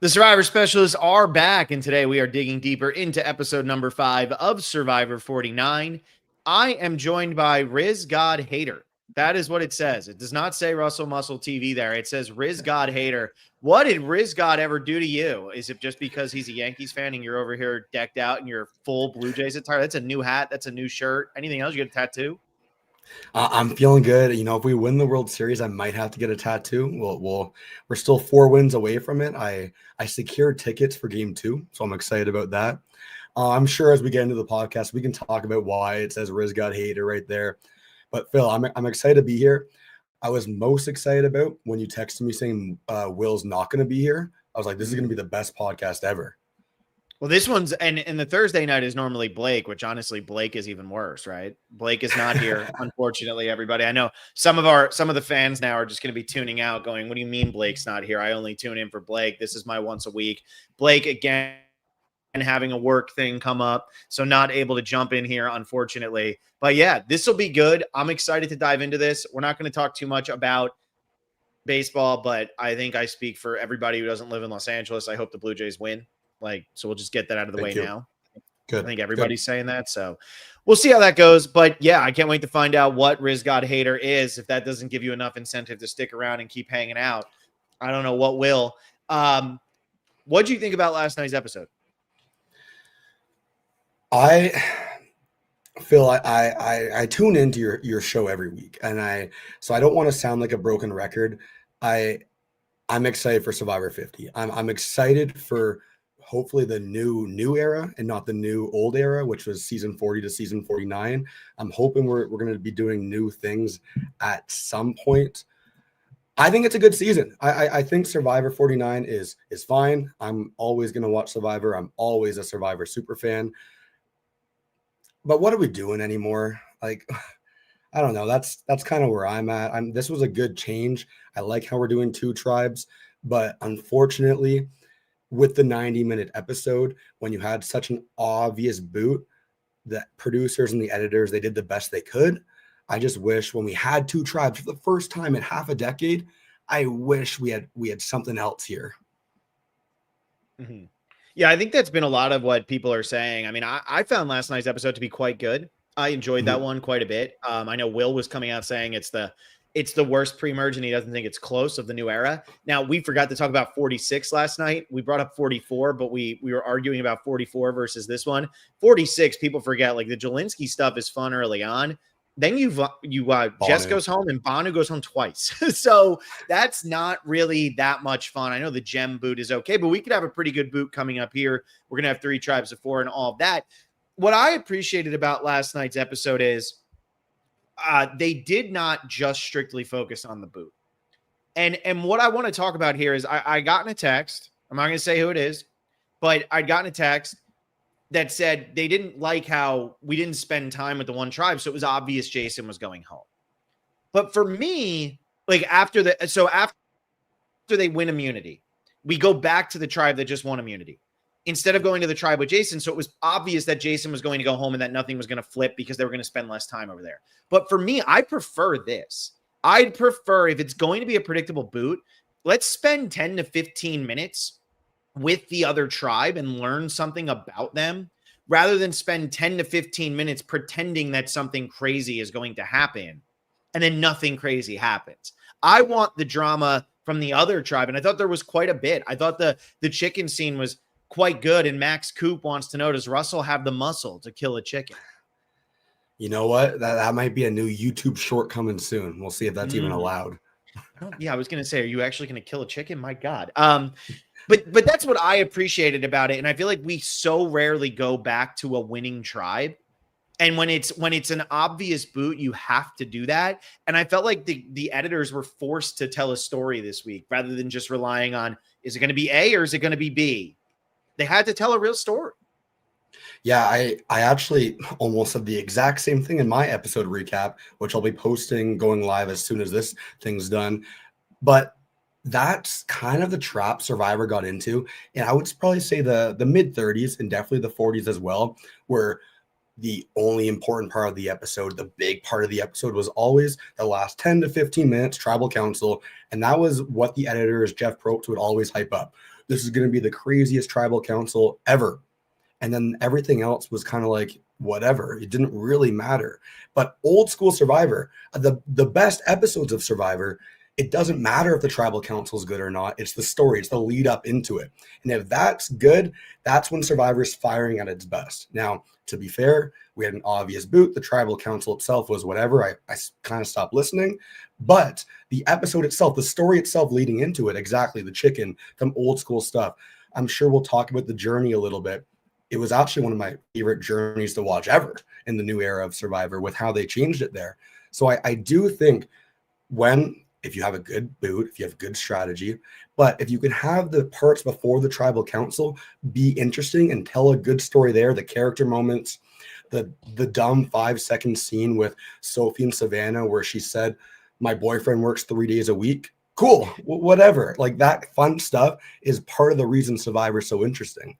The Survivor Specialists are back, and today we are digging deeper into episode number 5 of Survivor 49. I am joined by Rizgod Hater. That is what it says. It does not say Russell Muscle TV there. It says Rizgod Hater. What did Rizgod ever do to you? Is it just because he's a Yankees fan and you're over here decked out in your full Blue Jays attire? That's a new hat. That's a new shirt. Anything else? You get a tattoo? I'm feeling good. If we win the World Series, I might have to get a tattoo. We're still 4 wins away from it. I secured tickets for Game 2, so I'm excited about that. I'm sure as we get into the podcast, we can talk about why it says Rizgod Hater right there. But Phil, I'm excited to be here. I was most excited about when you texted me saying Will's not going to be here. I was like, this is going to be the best podcast ever. Well, this one's and the Thursday night is normally Blake, which honestly Blake is even worse, right? Blake is not here, unfortunately. Everybody, I know some of the fans now are just going to be tuning out, going, "What do you mean Blake's not here? I only tune in for Blake. This is my once a week." Blake again having a work thing come up, so not able to jump in here, unfortunately. But yeah, this will be good. I'm excited to dive into this. We're not going to talk too much about baseball, but I think I speak for everybody who doesn't live in Los Angeles. I hope the Blue Jays win. So we'll just get that out of the way now. Good. I think everybody's saying that. So we'll see how that goes. But yeah, I can't wait to find out what Rizgod Hater is. If that doesn't give you enough incentive to stick around and keep hanging out, I don't know what will. What did you think about last night's episode? Phil, I tune into your show every week, and so I don't want to sound like a broken record. I'm excited for Survivor 50. I'm excited for hopefully the new era and not the new old era, which was season 40 to season 49. I'm hoping we're going to be doing new things at some point. I think it's a good season. I think Survivor 49 is fine. I'm always going to watch Survivor. I'm always a Survivor super fan. But what are we doing anymore? Like, I don't know. That's kind of where I'm at. This was a good change. I like how we're doing 2 tribes, but unfortunately, with the 90-minute episode, when you had such an obvious boot, the producers and the editors, they did the best they could. I just wish when we had 2 tribes for the first time in half a decade, I wish we had something else here. Mm-hmm. Yeah, I think that's been a lot of what people are saying. I mean, I found last night's episode to be quite good. I enjoyed that one quite a bit. I know Will was coming out saying it's the worst pre-merge and he doesn't think it's close of the new era. Now, we forgot to talk about 46 last night. We brought up 44, but we were arguing about 44 versus this one. 46, people forget, like the Jelinski stuff is fun early on. Then Jess goes home and Banu goes home twice. So that's not really that much fun. I know the gem boot is okay, but we could have a pretty good boot coming up here. We're going to have 3 tribes of 4 and all of that. What I appreciated about last night's episode is they did not just strictly focus on the boot. And what I want to talk about here is I got in a text. I'm not going to say who it is, but I'd gotten a text that said they didn't like how we didn't spend time with the one tribe. So it was obvious Jason was going home. But for me, like after they win immunity, we go back to the tribe that just won immunity instead of going to the tribe with Jason. So it was obvious that Jason was going to go home and that nothing was going to flip because they were going to spend less time over there. But for me, I prefer this. I'd prefer, if it's going to be a predictable boot, let's spend 10 to 15 minutes with the other tribe and learn something about them rather than spend 10 to 15 minutes pretending that something crazy is going to happen and then nothing crazy happens. I want the drama from the other tribe. And I thought there was quite a bit. I thought the chicken scene was quite good. And Max Coop wants to know, does Russell have the muscle to kill a chicken? You know what? That might be a new YouTube short coming soon. We'll see if that's even allowed. Yeah, I was going to say, are you actually going to kill a chicken? My God. But that's what I appreciated about it. And I feel like we so rarely go back to a winning tribe. And when it's an obvious boot, you have to do that. And I felt like the editors were forced to tell a story this week rather than just relying on, is it going to be A or is it going to be B? They had to tell a real story. Yeah, I actually almost said the exact same thing in my episode recap, which I'll be posting going live as soon as this thing's done. But that's kind of the trap Survivor got into. And I would probably say the mid 30s and definitely the 40s as well, where the only important part of the episode. The big part of the episode was always the last 10 to 15 minutes, tribal council. And that was what the editors, Jeff Probst, would always hype up. This is going to be the craziest tribal council ever. And then everything else was kind of like whatever. It didn't really matter. But old school Survivor, the best episodes of Survivor, it doesn't matter if the tribal council is good or not. It's the story. It's the lead up into it. And if that's good, that's when Survivor's firing at its best. Now, to be fair, we had an obvious boot. The tribal council itself was whatever. I kind of stopped listening. But the episode itself, the story itself leading into it, exactly, the chicken, some old school stuff. I'm sure we'll talk about the journey a little bit. It was actually one of my favorite journeys to watch ever in the new era of Survivor with how they changed it there. So I do think if you have a good boot, if you have good strategy, but if you can have the parts before the tribal council be interesting and tell a good story there, the character moments, the dumb 5-second scene with Sophie and Savannah where she said, my boyfriend works 3 days a week. Cool, whatever. Like that fun stuff is part of the reason Survivor's so interesting.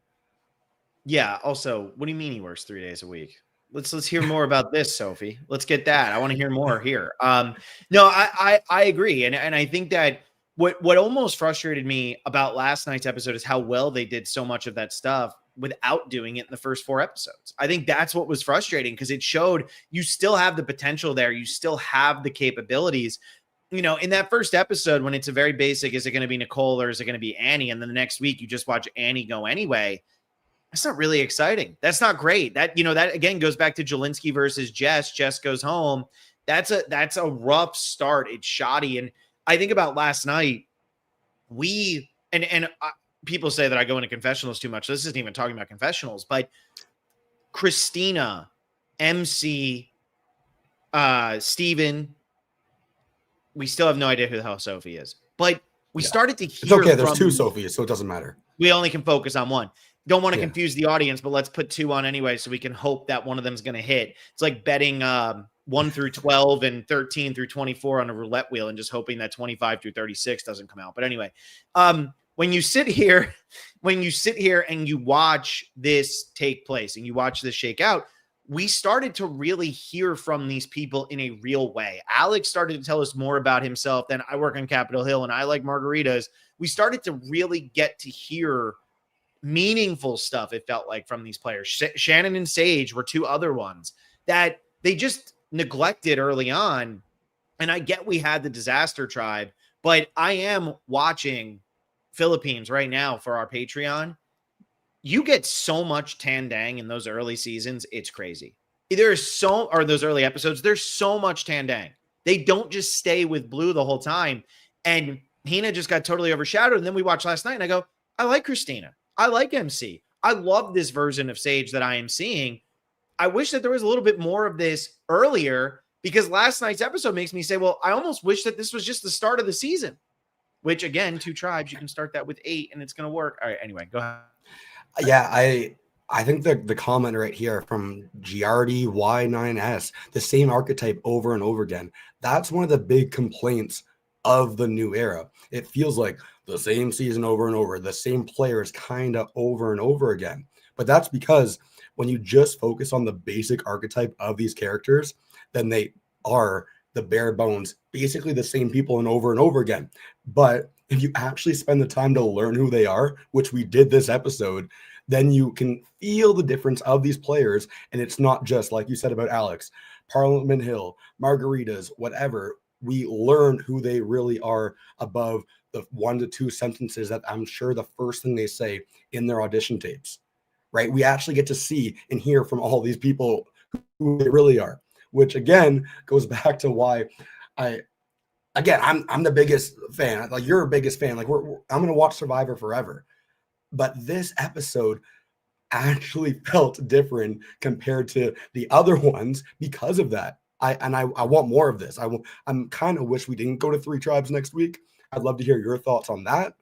Yeah. Also, what do you mean he works 3 days a week? Let's hear more about this, Sophie. Let's get that. I want to hear more here. No, I agree, and I think that what almost frustrated me about last night's episode is how well they did so much of that stuff without doing it in the first 4 episodes. I think that's what was frustrating because it showed you still have the potential there, you still have the capabilities. You know, in that first episode, when it's a very basic, is it going to be Nicole or is it going to be Annie? And then the next week you just watch Annie go anyway. That's not really exciting. That's not great. That again goes back to Jelinski versus Jess. Jess goes home. That's a rough start. It's shoddy. And I think about last night, people say that I go into confessionals too much. This isn't even talking about confessionals, but Christina, MC, Steven, we still have no idea who the hell Sophie is, but we started to hear. It's okay. There's 2 Sophies, so it doesn't matter. We only can focus on one. Don't want to confuse the audience, but let's put 2 on anyway so we can hope that one of them is going to hit. It's like betting 1 through 12 and 13 through 24 on a roulette wheel and just hoping that 25 through 36 doesn't come out. But anyway, when you sit here and you watch this take place and you watch this shake out, we started to really hear from these people in a real way. Alex started to tell us more about himself than I work on Capitol Hill and I like margaritas. We started to really get to hear meaningful stuff, it felt like, from these players. Shannon and Sage were 2 other ones that they just neglected early on. And I get we had the disaster tribe, but I am watching Philippines right now for our Patreon. You get so much Tandang in those early seasons. It's crazy. Those early episodes, there's so much Tandang. They don't just stay with Blue the whole time. And Hina just got totally overshadowed. And then we watched last night and I go, I like Christina. I like MC. I love this version of Sage that I am seeing. I wish that there was a little bit more of this earlier because last night's episode makes me say, well, I almost wish that this was just the start of the season, which again, 2 tribes, you can start that with 8 and it's going to work. All right. Anyway, go ahead. Yeah. I think the comment right here from Giardi Y9S, the same archetype over and over again. That's one of the big complaints of the new era. It feels like the same season over and over, the same players kind of over and over again. But that's because when you just focus on the basic archetype of these characters, then they are the bare bones, basically the same people and over again. But if you actually spend the time to learn who they are, which we did this episode, then you can feel the difference of these players. And it's not just like you said about Alex, Parliament Hill, margaritas, whatever. We learn who they really are above the 1 to 2 sentences that I'm sure the first thing they say in their audition tapes, right? We actually get to see and hear from all these people who they really are, which again goes back to why I'm the biggest fan. Like you're a biggest fan. Like I'm going to watch Survivor forever. But this episode actually felt different compared to the other ones because of that. I want more of this. I'm kind of wish we didn't go to 3 tribes next week. I'd love to hear your thoughts on that.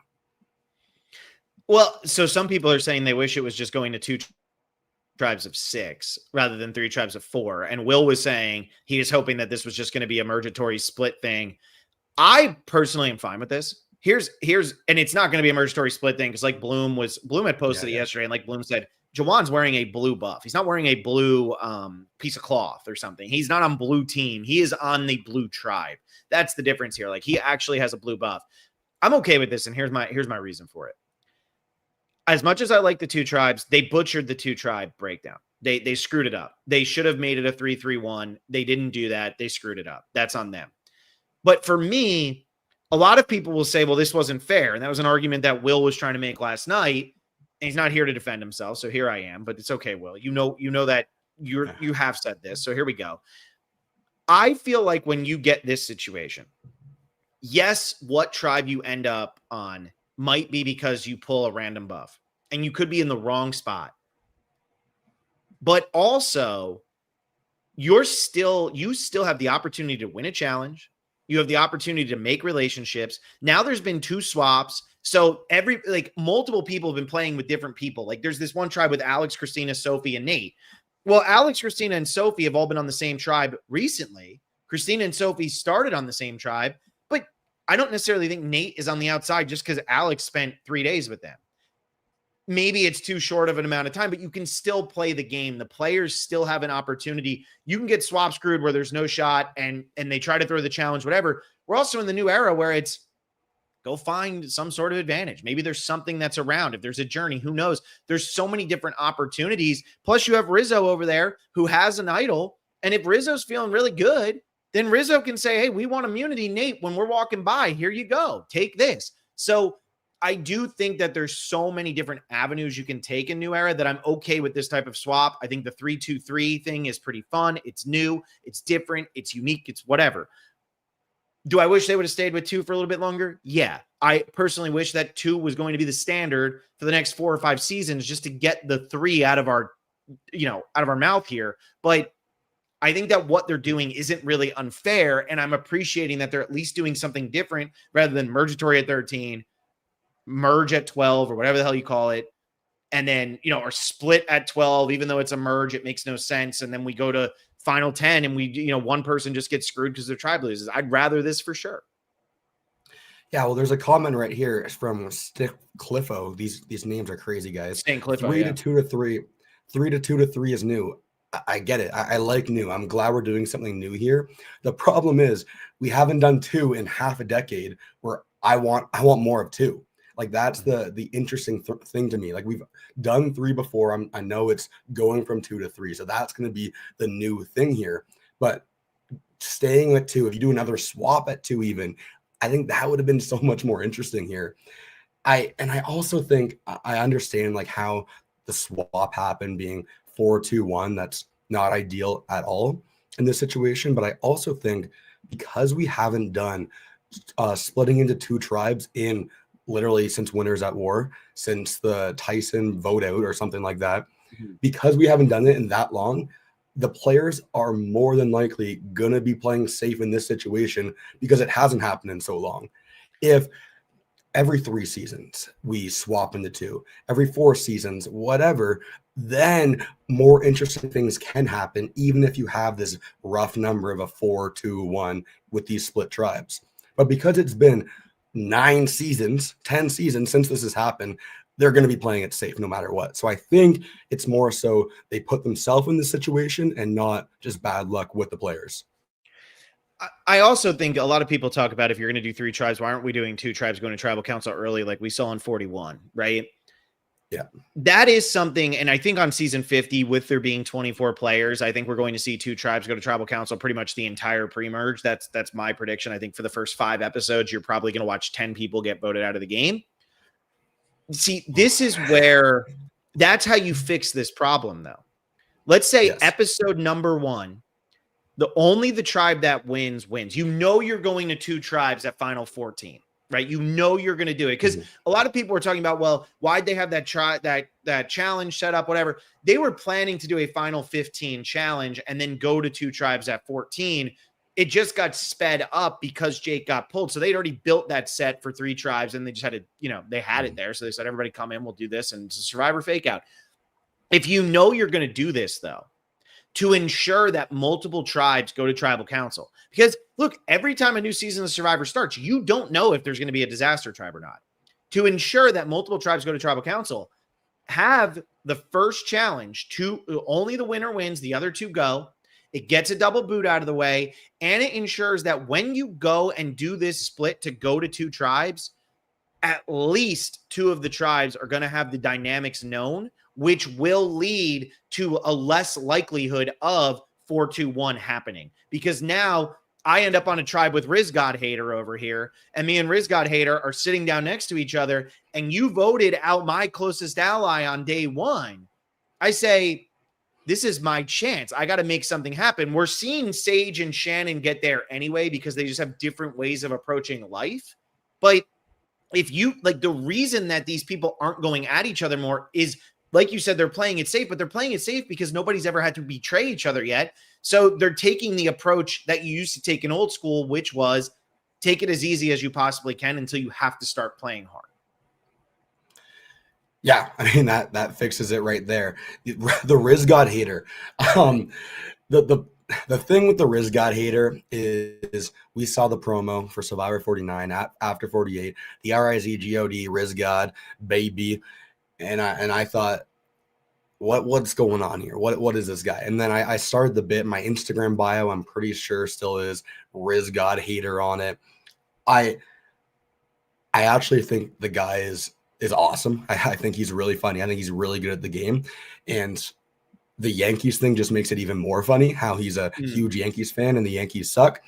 Well, so some people are saying they wish it was just going to 2 tribes of 6 rather than 3 tribes of 4. And Will was saying he is hoping that this was just going to be a mergatory split thing. I personally am fine with this. Here's, and it's not going to be a mergatory split thing because like Bloom had posted it yesterday, and like Bloom said, Jawan's wearing a blue buff. He's not wearing a blue piece of cloth or something. He's not on blue team. He is on the blue tribe. That's the difference here. Like, he actually has a blue buff. I'm okay with this, and here's my reason for it. As much as I like the two tribes, they butchered the two tribe breakdown. They screwed it up. They should have made it a 3-3-1. They didn't do that. They screwed it up. That's on them. But for me, a lot of people will say, well, this wasn't fair. And that was an argument that Will was trying to make last night. And he's not here to defend himself. So here I am, but it's okay, Will. You know that you have said this. So here we go. I feel like when you get this situation, yes, what tribe you end up on might be because you pull a random buff and you could be in the wrong spot. But also, you still have the opportunity to win a challenge. You have the opportunity to make relationships. Now there's been 2 swaps. So multiple people have been playing with different people. Like, there's this one tribe with Alex, Christina, Sophie, and Nate. Well, Alex, Christina, and Sophie have all been on the same tribe recently. Christina and Sophie started on the same tribe, but I don't necessarily think Nate is on the outside just because Alex spent 3 days with them. Maybe it's too short of an amount of time, but you can still play the game. The players still have an opportunity. You can get swap screwed where there's no shot and they try to throw the challenge, whatever. We're also in the new era where it's go find some sort of advantage. Maybe there's something that's around. If there's a journey, who knows? There's so many different opportunities. Plus, you have Rizzo over there who has an idol. And if Rizzo's feeling really good, then Rizzo can say, hey, we want immunity, Nate, when we're walking by. Here you go. Take this. So I do think that there's so many different avenues you can take in New Era that I'm okay with this type of swap. I think the 3-2-3 thing is pretty fun. It's new. It's different. It's unique. It's whatever. Do I wish they would have stayed with 2 for a little bit longer? Yeah. I personally wish that 2 was going to be the standard for the next 4 or 5 seasons just to get the 3 out of our mouth here. But I think that what they're doing isn't really unfair, and I'm appreciating that they're at least doing something different rather than Mergatory at 13, merge at 12 or whatever the hell you call it, and then, or split at 12, even though it's a merge, it makes no sense. And then we go to final 10 and we, one person just gets screwed because their tribe loses. I'd rather this for sure. Yeah, well, there's a comment right here. It's from Stick Cliffo. These names are crazy, guys. Cliffo, 3 to 2 to 3. 3 to 2 to 3 is new. I get it. I like new. I'm glad we're doing something new here. The problem is we haven't done 2 in half a decade where I want more of 2. Like, that's the interesting thing to me. Like, we've done 3 before. I know it's going from 2 to 3. So that's going to be the new thing here. But staying at 2, if you do another swap at 2 even, I think that would have been so much more interesting here. I also think I understand like how the swap happened being 4-2-1. That's not ideal at all in this situation. But I also think because we haven't done splitting into 2 tribes in literally since Winners at War, since the Tyson vote out or something like that, because we haven't done it in that long, the players are more than likely going to be playing safe in this situation because it hasn't happened in so long. If every 3 seasons we swap into 2, every 4 seasons, whatever, then more interesting things can happen, even if you have this rough number of a 4-2-1 with these split tribes. But because it's been 9 seasons, 10 seasons since this has happened, they're going to be playing it safe no matter what. So I think it's more so they put themselves in this situation and not just bad luck with the players. I also think a lot of people talk about if you're going to do 3 tribes, why aren't we doing 2 tribes going to tribal council early like we saw in 41, right? Yeah. That is something, and I think on season 50, with there being 24 players, I think we're going to see 2 tribes go to tribal council pretty much the entire pre-merge. That's my prediction. I think for the first 5 episodes, you're probably going to watch 10 people get voted out of the game. See, this is where that's how you fix this problem, though. Let's say episode number 1, the tribe that wins. You're going to 2 tribes at final 14. Right, you're going to do it because a lot of people were talking about, well, why'd they have that challenge set up, whatever. They were planning to do a final 15 challenge and then go to 2 tribes at 14. It just got sped up because Jake got pulled. So they'd already built that set for 3 tribes and they just had to, they had it there. So they said, everybody come in, we'll do this. And it's a Survivor fake out. If you're going to do this, though, to ensure that multiple tribes go to tribal council. Because, look, every time a new season of Survivor starts, you don't know if there's going to be a disaster tribe or not. To ensure that multiple tribes go to tribal council, have the first challenge, only the winner wins, the other two go. It gets a double boot out of the way, and it ensures that when you go and do this split to go to two tribes, at least two of the tribes are going to have the dynamics known, which will lead to a less likelihood of 4-2-1 happening. Because now I end up on a tribe with Rizgod Hater over here, and me and Rizgod Hater are sitting down next to each other, and you voted out my closest ally on day one. I say, this is my chance. I got to make something happen. We're seeing Sage and Shannon get there anyway because they just have different ways of approaching life. But if you like, the reason that these people aren't going at each other more is, like you said, they're playing it safe, but they're playing it safe because nobody's ever had to betray each other yet. So they're taking the approach that you used to take in old school, which was take it as easy as you possibly can until you have to start playing hard. Yeah, I mean, that fixes it right there. The Rizgod Hater. The thing with the Rizgod Hater is we saw the promo for Survivor 49 after 48, the Rizgod Rizgod baby, and I thought, what's going on here? What is this guy? And then I started the bit. My Instagram bio, I'm pretty sure, still is Rizgod Hater on it. I actually think the guy is awesome. I think he's really funny. I think he's really good at the game, and the Yankees thing just makes it even more funny how he's a huge Yankees fan and the Yankees suck.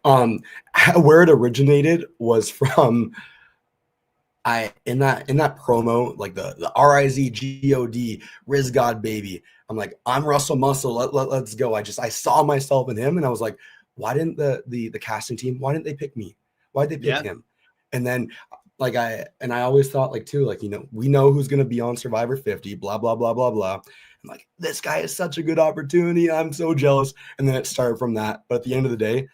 Where it originated was from in that promo, like the Rizgod Rizgod baby. I'm like, I'm Russell Muscle. Let's go. I saw myself in him, and I was like, why didn't the casting team? Why didn't they pick me? Why did they pick him? And then I always thought, like, too, like, we know who's going to be on Survivor 50, blah, blah, blah, blah, blah. I'm like, this guy is such a good opportunity. I'm so jealous. And then it started from that. But at the end of the day,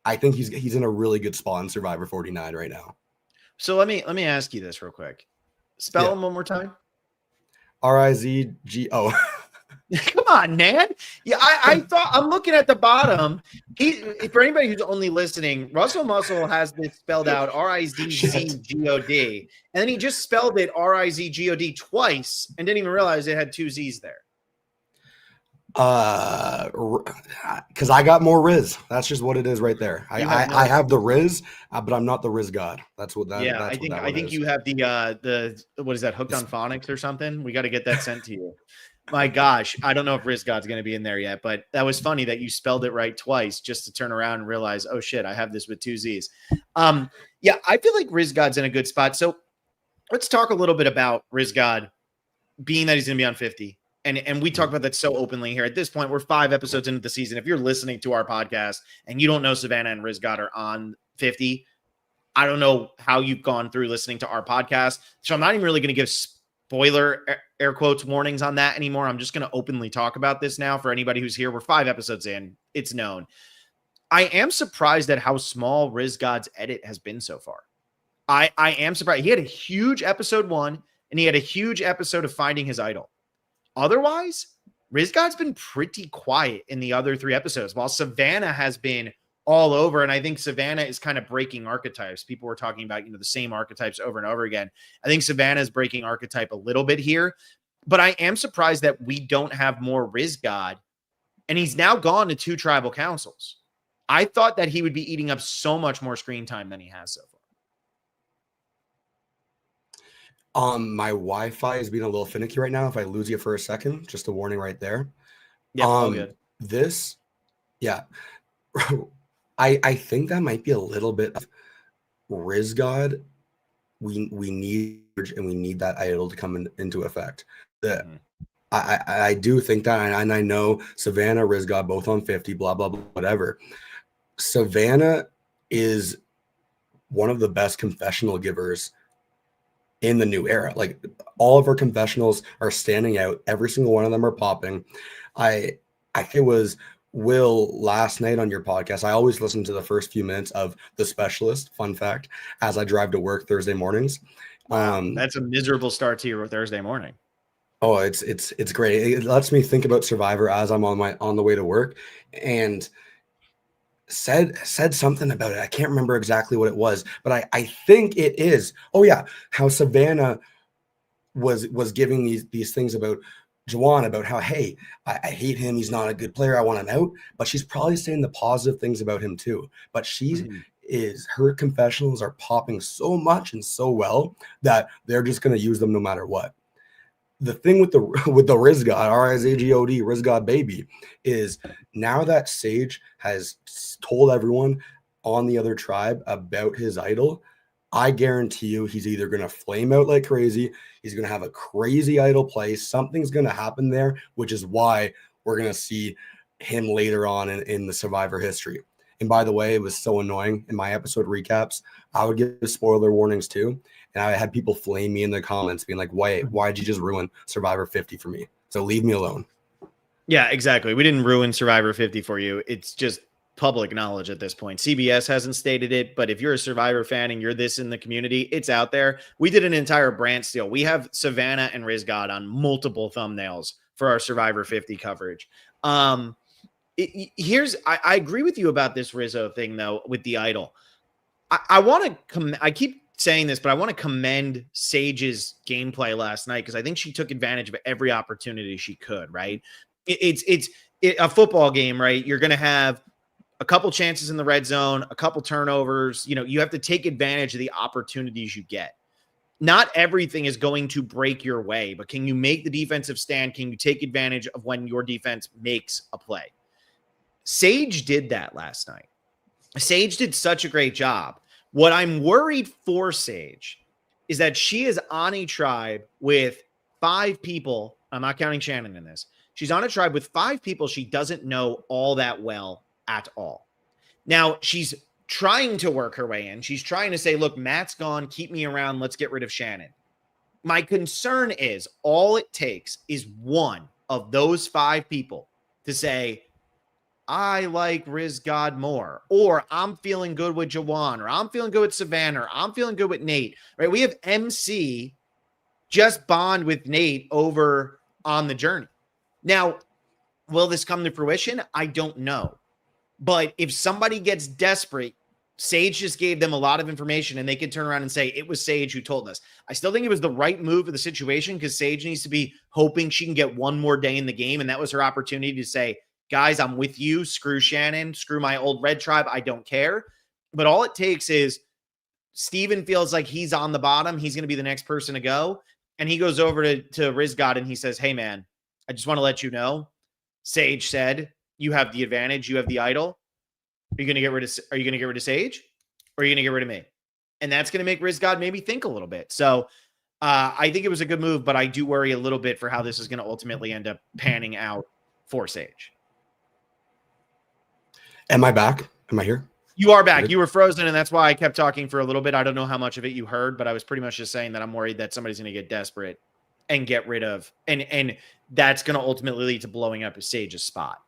I think he's in a really good spot in Survivor 49 right now. So let me ask you this real quick. Spell him one more time. Rizgo. Come on, man. Yeah, I thought, I'm looking at the bottom. For anybody who's only listening, Russell Muscle has this spelled out Rizgod, and then he just spelled it Rizgod twice and didn't even realize it had two Z's there. Because I got more Riz. That's just what it is right there. I have the Riz, but I'm not the Rizgod. That's what that. Yeah, that's I think you have the what is that, Hooked on Phonics or something? We got to get that sent to you. My gosh, I don't know if Rizgod's going to be in there yet, but that was funny that you spelled it right twice just to turn around and realize, oh shit, I have this with two Z's. Yeah, I feel like Rizgod's in a good spot. So let's talk a little bit about Rizgod, being that he's going to be on 50. And we talk about that so openly here. At this point, we're 5 episodes into the season. If you're listening to our podcast and you don't know Savannah and Rizgod are on 50, I don't know how you've gone through listening to our podcast. So I'm not even really going to give spoiler air quotes warnings on that anymore. I'm just going to openly talk about this now for anybody who's here. We're 5 episodes in. It's known. I am surprised at how small Rizgod's edit has been so far. I am surprised. He had a huge episode 1 and he had a huge episode of finding his idol. Otherwise, Rizgod's been pretty quiet in the other 3 episodes, while Savannah has been all over. And I think Savannah is kind of breaking archetypes. People were talking about, the same archetypes over and over again. I think Savannah is breaking archetype a little bit here, but I am surprised that we don't have more Rizgod, and he's now gone to 2 tribal councils. I thought that he would be eating up so much more screen time than he has so far. My Wi-Fi is being a little finicky right now. If I lose you for a second, just a warning right there. Yeah, all good. I think that might be a little bit of Rizgod. We need, and we need that idol to come into effect. I do think that, and I know Savannah, Rizgod, both on 50, blah, blah, blah, whatever. Savannah is one of the best confessional givers in the new era. Like, all of her confessionals are standing out. Every single one of them are popping. I think it was Will last night on your podcast. I always listen to the first few minutes of The Specialist, fun fact, as I drive to work Thursday mornings. That's a miserable start to your Thursday morning. Oh, it's great. It lets me think about Survivor as I'm on the way to work, and said something about it. I can't remember exactly what it was, but I think it is. Oh yeah, how Savannah was giving these things about Juwan, about how, hey, I hate him, he's not a good player, I want him out. But she's probably saying the positive things about him too. But her confessionals are popping so much and so well that they're just going to use them no matter what. The thing with the Rizgod, Rizgod, Rizgod baby, is now that Sage has told everyone on the other tribe about his idol, I guarantee you he's either going to flame out like crazy, he's going to have a crazy idol play, something's going to happen there, which is why we're going to see him later on in the Survivor history. And by the way, it was so annoying in my episode recaps. I would give spoiler warnings too. And I had people flame me in the comments being like, why'd you just ruin Survivor 50 for me? So leave me alone. Yeah, exactly. We didn't ruin Survivor 50 for you. It's just public knowledge at this point. CBS hasn't stated it, but if you're a Survivor fan and you're this in the community, it's out there. We did an entire brand steal. We have Savannah and Rizgod on multiple thumbnails for our Survivor 50 coverage. I agree with you about this Rizzo thing though, with the idol. I keep saying this, but I want to commend Sage's gameplay last night because I think she took advantage of every opportunity she could, right? It's a football game, right? You're going to have a couple chances in the red zone, a couple turnovers. You have to take advantage of the opportunities you get. Not everything is going to break your way, but can you make the defensive stand? Can you take advantage of when your defense makes a play? Sage did that last night. Sage did such a great job. What I'm worried for Sage is that she is on a tribe with 5 people. I'm not counting Shannon in this. She's on a tribe with 5 people she doesn't know all that well at all. Now, she's trying to work her way in. She's trying to say, look, Matt's gone. Keep me around. Let's get rid of Shannon. My concern is all it takes is one of those 5 people to say, I like Rizgod more, or I'm feeling good with Juwan, or I'm feeling good with Savannah, or I'm feeling good with Nate, right? We have MC just bond with Nate over on the journey. Now, will this come to fruition? I don't know. But if somebody gets desperate, Sage just gave them a lot of information and they can turn around and say, it was Sage who told us. I still think it was the right move for the situation because Sage needs to be hoping she can get one more day in the game. And that was her opportunity to say, guys, I'm with you. Screw Shannon. Screw my old red tribe. I don't care. But all it takes is Steven feels like he's on the bottom. He's going to be the next person to go. And he goes over to Rizgod and he says, hey, man, I just want to let you know. Sage said, you have the advantage. You have the idol. Are you going to get rid of Sage? Or are you going to get rid of me? And that's going to make Rizgod maybe think a little bit. So I think it was a good move, but I do worry a little bit for how this is going to ultimately end up panning out for Sage. Am I back? Am I here? You are back. You were frozen, and that's why I kept talking for a little bit. I don't know how much of it you heard, but I was pretty much just saying that I'm worried that somebody's going to get desperate and get rid of, and that's going to ultimately lead to blowing up Sage's spot.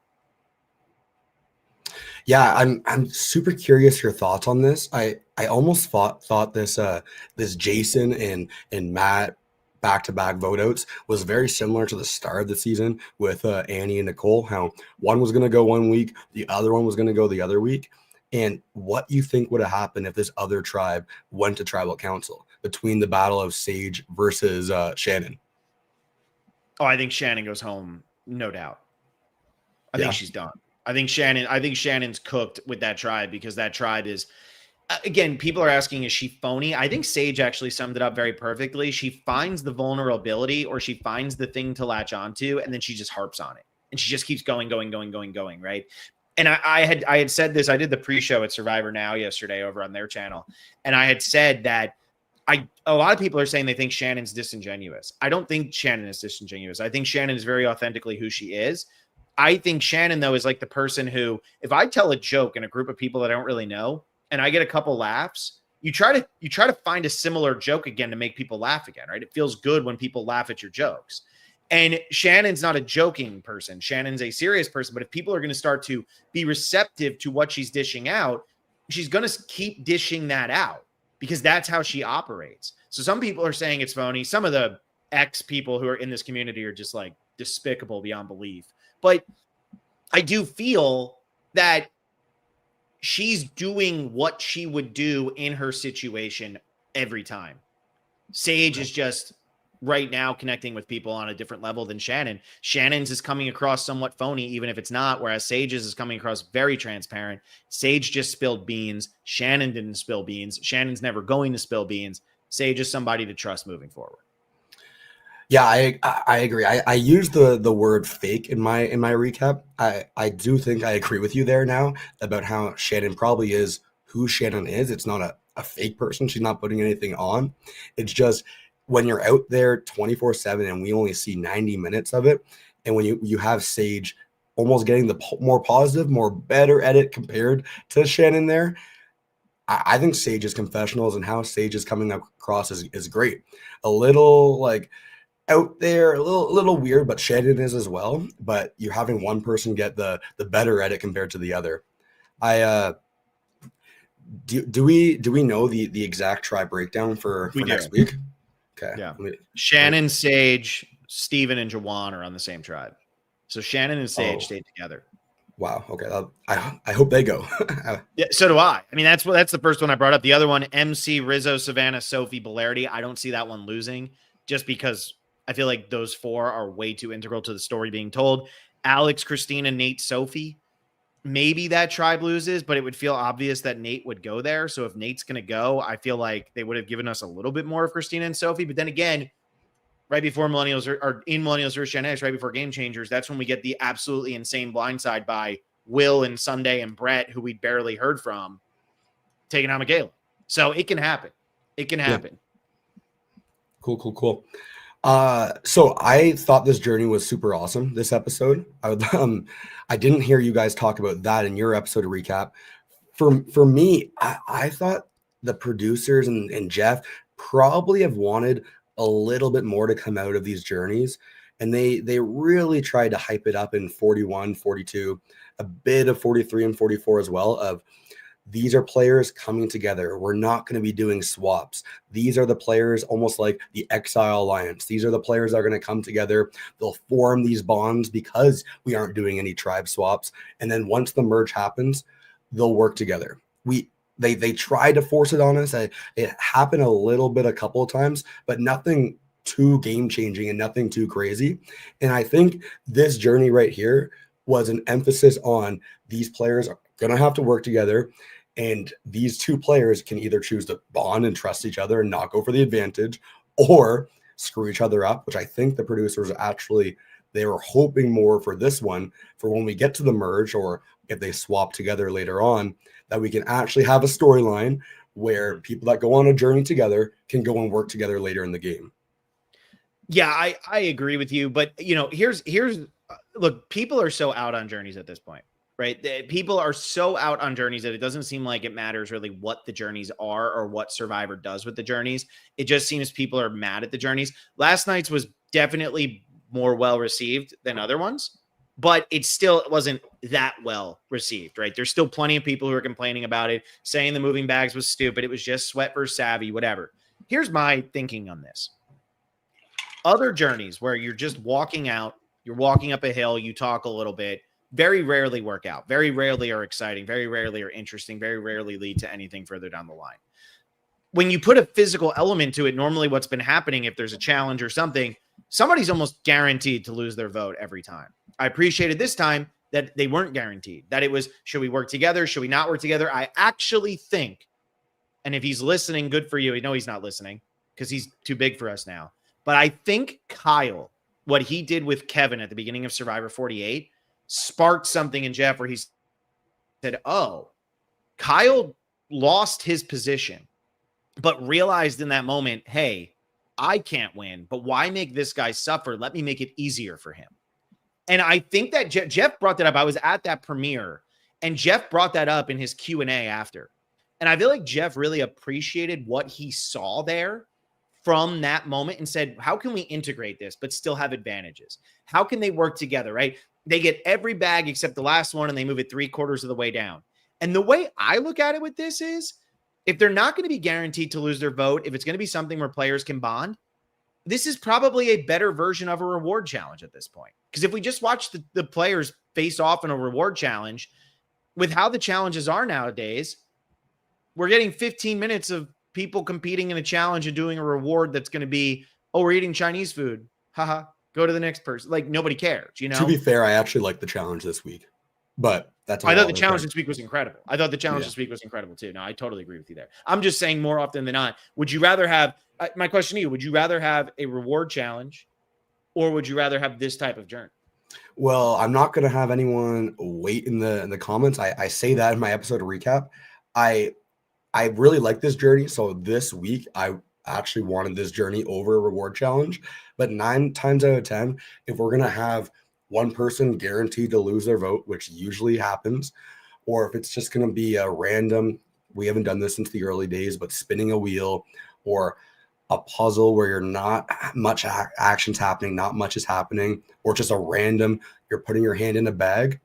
Yeah, I'm super curious your thoughts on this. I almost thought this Jason and Matt back-to-back vote outs was very similar to the start of the season with Annie and Nicole, how one was going to go one week, the other one was going to go the other week. And what you think would have happened if this other tribe went to tribal council between the battle of Sage versus Shannon? Oh, I think Shannon goes home, no doubt. I think she's done. I think Shannon's cooked with that tribe because that tribe is, again, people are asking, is she phony? I think Sage actually summed it up very perfectly. She finds the vulnerability or she finds the thing to latch onto, and then she just harps on it. And she just keeps going, right? And I had said this, I did the pre-show at Survivor Now yesterday over on their channel. And I had said that a lot of people are saying they think Shannon's disingenuous. I don't think Shannon is disingenuous. I think Shannon is very authentically who she is. I think Shannon, though, is like the person who, if I tell a joke in a group of people that I don't really know, and I get a couple laughs, you try to find a similar joke again to make people laugh again, right? It feels good when people laugh at your jokes. And Shannon's not a joking person. Shannon's a serious person. But if people are going to start to be receptive to what she's dishing out, she's going to keep dishing that out because that's how she operates. So some people are saying it's phony. Some of the ex people who are in this community are just like despicable beyond belief. But I do feel that she's doing what she would do in her situation every time. Sage is just right now connecting with people on a different level than Shannon. Shannon's is coming across somewhat phony, even if it's not, whereas Sage's is coming across very transparent. Sage just spilled beans. Shannon didn't spill beans. Shannon's never going to spill beans. Sage is somebody to trust moving forward. Yeah, I agree. I use the word fake in my recap. I do think I agree with you there now about how Shannon probably is who Shannon is. It's not a fake person. She's not putting anything on. It's just when you're out there 24/7 and we only see 90 minutes of it, and when you have Sage almost getting the more positive, more better edit compared to Shannon there, I think Sage's confessionals and how Sage is coming across is great. A little like out there, a little weird, but Shannon is as well. But you're having one person get the better edit compared to the other. Do we know the exact tribe breakdown for next week? Okay. Yeah. Shannon, Sage, Steven, and Jawan are on the same tribe. So Shannon and Sage stayed together. Wow. Okay. I hope they go. Yeah, so do I. I mean, that's the first one I brought up. The other one, MC, Rizzo, Savannah, Sophie, Belarity. I don't see that one losing just because I feel like those four are way too integral to the story being told. Alex, Christina, Nate, Sophie. Maybe that tribe loses, but it would feel obvious that Nate would go there. So if Nate's going to go, I feel like they would have given us a little bit more of Christina and Sophie. But then again, right before Millennials or in Millennials vs. Gen X, right before Game Changers, that's when we get the absolutely insane blindside by Will and Sunday and Brett, who we barely heard from, taking out Michaela. So it can happen. It can happen. Yeah. Cool. So I thought this journey was super awesome, this episode. I didn't hear you guys talk about that in your episode recap. For me, I thought the producers and Jeff probably have wanted a little bit more to come out of these journeys. And they really tried to hype it up in 41, 42, a bit of 43 and 44 as well, of these are players coming together. We're not going to be doing swaps. These are the players almost like the Exile Alliance. These are the players that are going to come together. They'll form these bonds because we aren't doing any tribe swaps. And then once the merge happens, they'll work together. They tried to force it on us. It happened a couple of times, but nothing too game-changing and nothing too crazy. And I think this journey right here was an emphasis on these players are going to have to work together. And these two players can either choose to bond and trust each other and not go for the advantage or screw each other up, which I think the producers actually, they were hoping more for this one, for when we get to the merge or if they swap together later on, that we can actually have a storyline where people that go on a journey together can go and work together later in the game. Yeah, I agree with you. But, here's look, people are so out on journeys at this point. Right. People are so out on journeys that it doesn't seem like it matters really what the journeys are or what Survivor does with the journeys. It just seems people are mad at the journeys. Last night's was definitely more well received than other ones, but it wasn't that well received. Right. There's still plenty of people who are complaining about it, saying the moving bags was stupid. It was just sweat versus savvy, whatever. Here's my thinking on this. Other journeys where you're just walking out, you're walking up a hill, you talk a little bit, very rarely work out, very rarely are exciting, very rarely are interesting, very rarely lead to anything further down the line. When you put a physical element to it, normally what's been happening, if there's a challenge or something, somebody's almost guaranteed to lose their vote every time. I appreciated this time that they weren't guaranteed, that it was, should we work together? Should we not work together? I actually think, and if he's listening, good for you. I know he's not listening because he's too big for us now. But I think Kyle, what he did with Kevin at the beginning of Survivor 48, sparked something in Jeff where he said, oh, Kyle lost his position, but realized in that moment, hey, I can't win, but why make this guy suffer? Let me make it easier for him. And I think that Jeff brought that up. I was at that premiere and Jeff brought that up in his Q&A after. And I feel like Jeff really appreciated what he saw there from that moment and said, how can we integrate this, but still have advantages? How can they work together, right? They get every bag except the last one and they move it 3/4 of the way down. And the way I look at it with this is, if they're not going to be guaranteed to lose their vote, if it's going to be something where players can bond, this is probably a better version of a reward challenge at this point. Because if we just watch the players face off in a reward challenge, with how the challenges are nowadays, we're getting 15 minutes of people competing in a challenge and doing a reward that's going to be Oh, we're eating Chinese food. Haha. Go to the next person. Like nobody cares, you To be know? fair, I actually like the challenge this week, but that's a I thought whole the other challenge thing. this week was incredible. I thought the challenge Yeah. this week was incredible too. No, I totally agree with you there. I'm just saying more often than not, would you rather have my question to you, would you rather have a reward challenge or would you rather have this type of journey? Well, I'm not going to have anyone wait in the comments. I say that in my episode recap. I I really like this journey. So this week, I actually wanted this journey over a reward challenge. But 9 times out of 10, if we're going to have one person guaranteed to lose their vote, which usually happens, or if it's just going to be a random, we haven't done this since the early days, but spinning a wheel or a puzzle where you're not much action's happening, not much is happening, or just a random, you're putting your hand in a bag.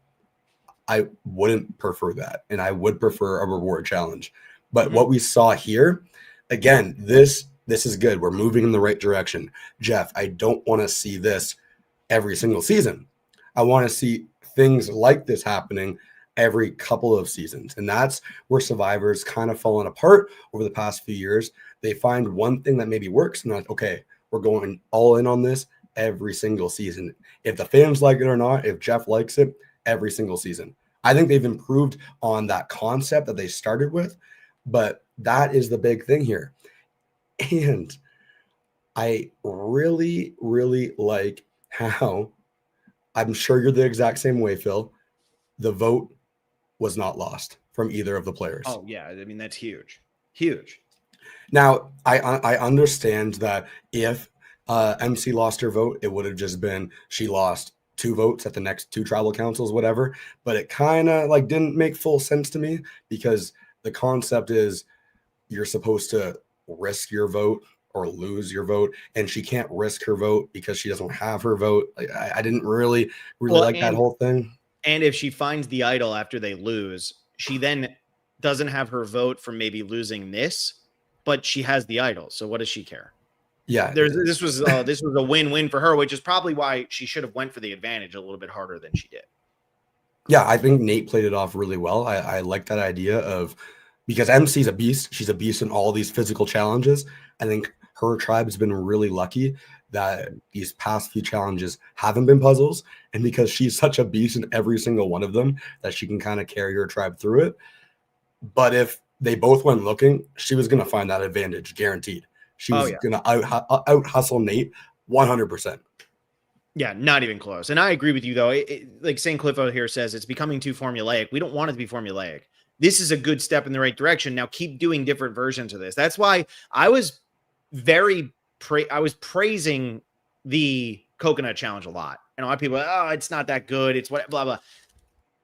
I wouldn't prefer that. And I would prefer a reward challenge. But what we saw here, again, this is good. We're moving in the right direction. Jeff, I don't want to see this every single season. I want to see things like this happening every couple of seasons. And that's where Survivor's kind of fallen apart over the past few years. They find one thing that maybe works and like, okay, we're going all in on this every single season. If the fans like it or not, if Jeff likes it, every single season. I think they've improved on that concept that they started with, but that is the big thing here. And I really, really like how, I'm sure you're the exact same way, Phil, the vote was not lost from either of the players. Oh yeah, I mean that's huge, huge. Now, I understand that if MC lost her vote, it would have just been she lost 2 votes at the next 2 tribal councils, whatever. But it kind of like didn't make full sense to me because the concept is you're supposed to risk your vote or lose your vote, and she can't risk her vote because she doesn't have her vote. Like, I didn't really Well, like that whole thing. And if she finds the idol after they lose, she then doesn't have her vote from maybe losing this, but she has the idol. So what does she care? Yeah, this was a win-win for her, which is probably why she should have went for the advantage a little bit harder than she did. Yeah, I think Nate played it off really well. I like that idea of, because MC's a beast. She's a beast in all these physical challenges. I think her tribe has been really lucky that these past few challenges haven't been puzzles. And because she's such a beast in every single one of them, that she can kind of carry her tribe through it. But if they both went looking, she was going to find that advantage, guaranteed. She was going to out hustle Nate 100%. Yeah, not even close. And I agree with you, though. Like St. Cliffo here says, it's becoming too formulaic. We don't want it to be formulaic. This is a good step in the right direction. Now keep doing different versions of this. That's why I was praising the coconut challenge a lot. And a lot of people, oh, it's not that good. It's what, blah, blah.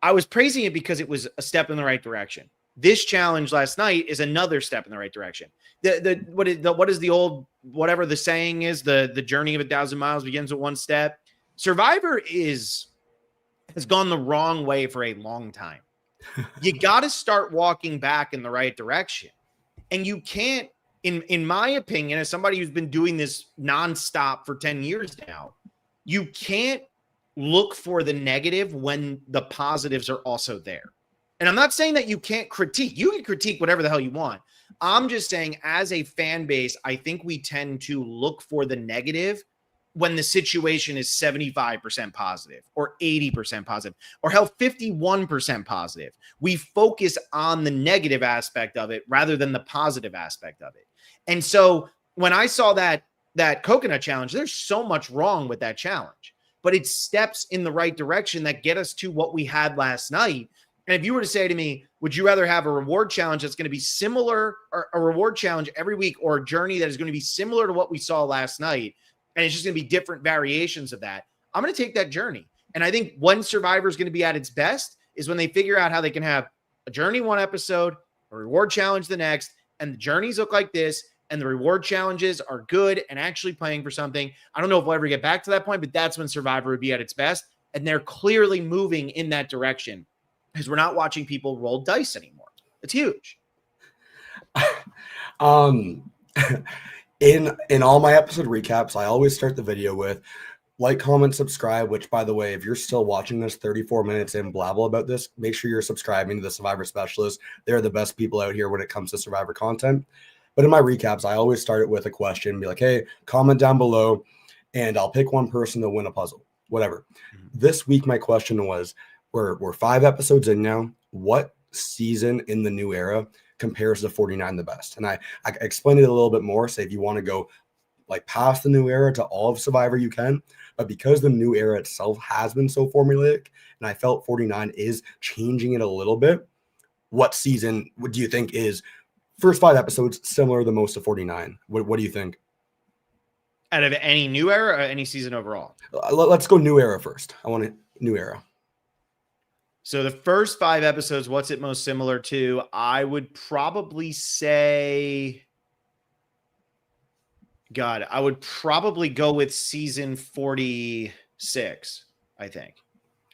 I was praising it because it was a step in the right direction. This challenge last night is another step in the right direction. What is the old, whatever the saying is, the journey of 1,000 miles begins with one step. Survivor has gone the wrong way for a long time. You got to start walking back in the right direction. And you can't, in my opinion, as somebody who's been doing this nonstop for 10 years now, you can't look for the negative when the positives are also there. And I'm not saying that you can't critique. You can critique whatever the hell you want. I'm just saying, as a fan base, I think we tend to look for the negative when the situation is 75% positive or 80% positive or hell 51% positive. We focus on the negative aspect of it rather than the positive aspect of it. And so when I saw that coconut challenge, there's so much wrong with that challenge, but it's steps in the right direction that get us to what we had last night. And if you were to say to me, would you rather have a reward challenge that's going to be similar, or a reward challenge every week, or a journey that is going to be similar to what we saw last night, and it's just going to be different variations of that, I'm going to take that journey. And I think when Survivor is going to be at its best is when they figure out how they can have a journey one episode, a reward challenge the next, and the journeys look like this, and the reward challenges are good and actually playing for something. I don't know if we'll ever get back to that point, but that's when Survivor would be at its best. And they're clearly moving in that direction, because we're not watching people roll dice anymore. It's huge. In all my episode recaps, I always start the video with like, comment, subscribe, which, by the way, if you're still watching this 34 minutes in, blah, blah about this, make sure you're subscribing to the Survivor Specialist. They're the best people out here when it comes to Survivor content. But in my recaps, I always start it with a question, be like, hey, comment down below, and I'll pick one person to win a puzzle, whatever. This week, my question was, we're 5 episodes in now. What season in the new era compares to 49 the best? And I explained it a little bit more. Say if you want to go like past the new era to all of Survivor, you can. But because the new era itself has been so formulaic, and I felt 49 is changing it a little bit, what season do you think is first 5 episodes similar the most to 49? What do you think? Out of any new era or any season overall? Let's go new era first. I want a new era. So the first 5 episodes, what's it most similar to? I would probably say, God, I would probably go with season 46, I think.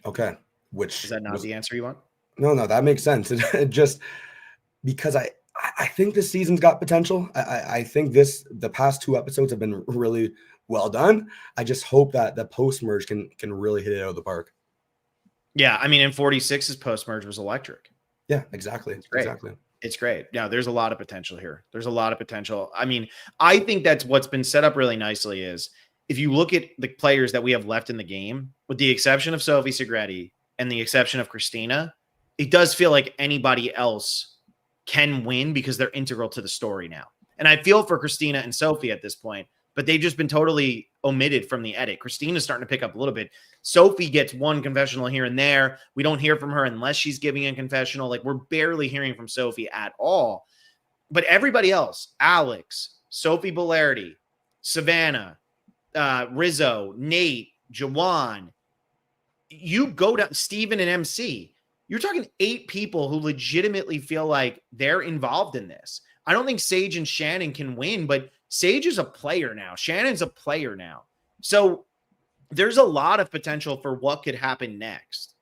Okay. Which is that not the answer you want? No, that makes sense. It just because I think this season's got potential. I think the past 2 episodes have been really well done. I just hope that the post merge can really hit it out of the park. Yeah, I mean, in 46's post merge was electric. Yeah, exactly. Exactly. It's great. Yeah, there's a lot of potential here. There's a lot of potential. I mean, I think that's what's been set up really nicely is if you look at the players that we have left in the game, with the exception of Sophie Segretti and the exception of Christina, it does feel like anybody else can win because they're integral to the story now. And I feel for Christina and Sophie at this point, but they've just been totally omitted from the edit. Christina's starting to pick up a little bit. Sophie gets one confessional here and there. We don't hear from her unless she's giving a confessional. Like, we're barely hearing from Sophie at all. But everybody else, Alex, Sophie Bellardi, Savannah, Rizzo, Nate, Jawan, you go down, Steven and MC, you're talking 8 people who legitimately feel like they're involved in this. I don't think Sage and Shannon can win, but Sage is a player now. Shannon's a player now. So there's a lot of potential for what could happen next.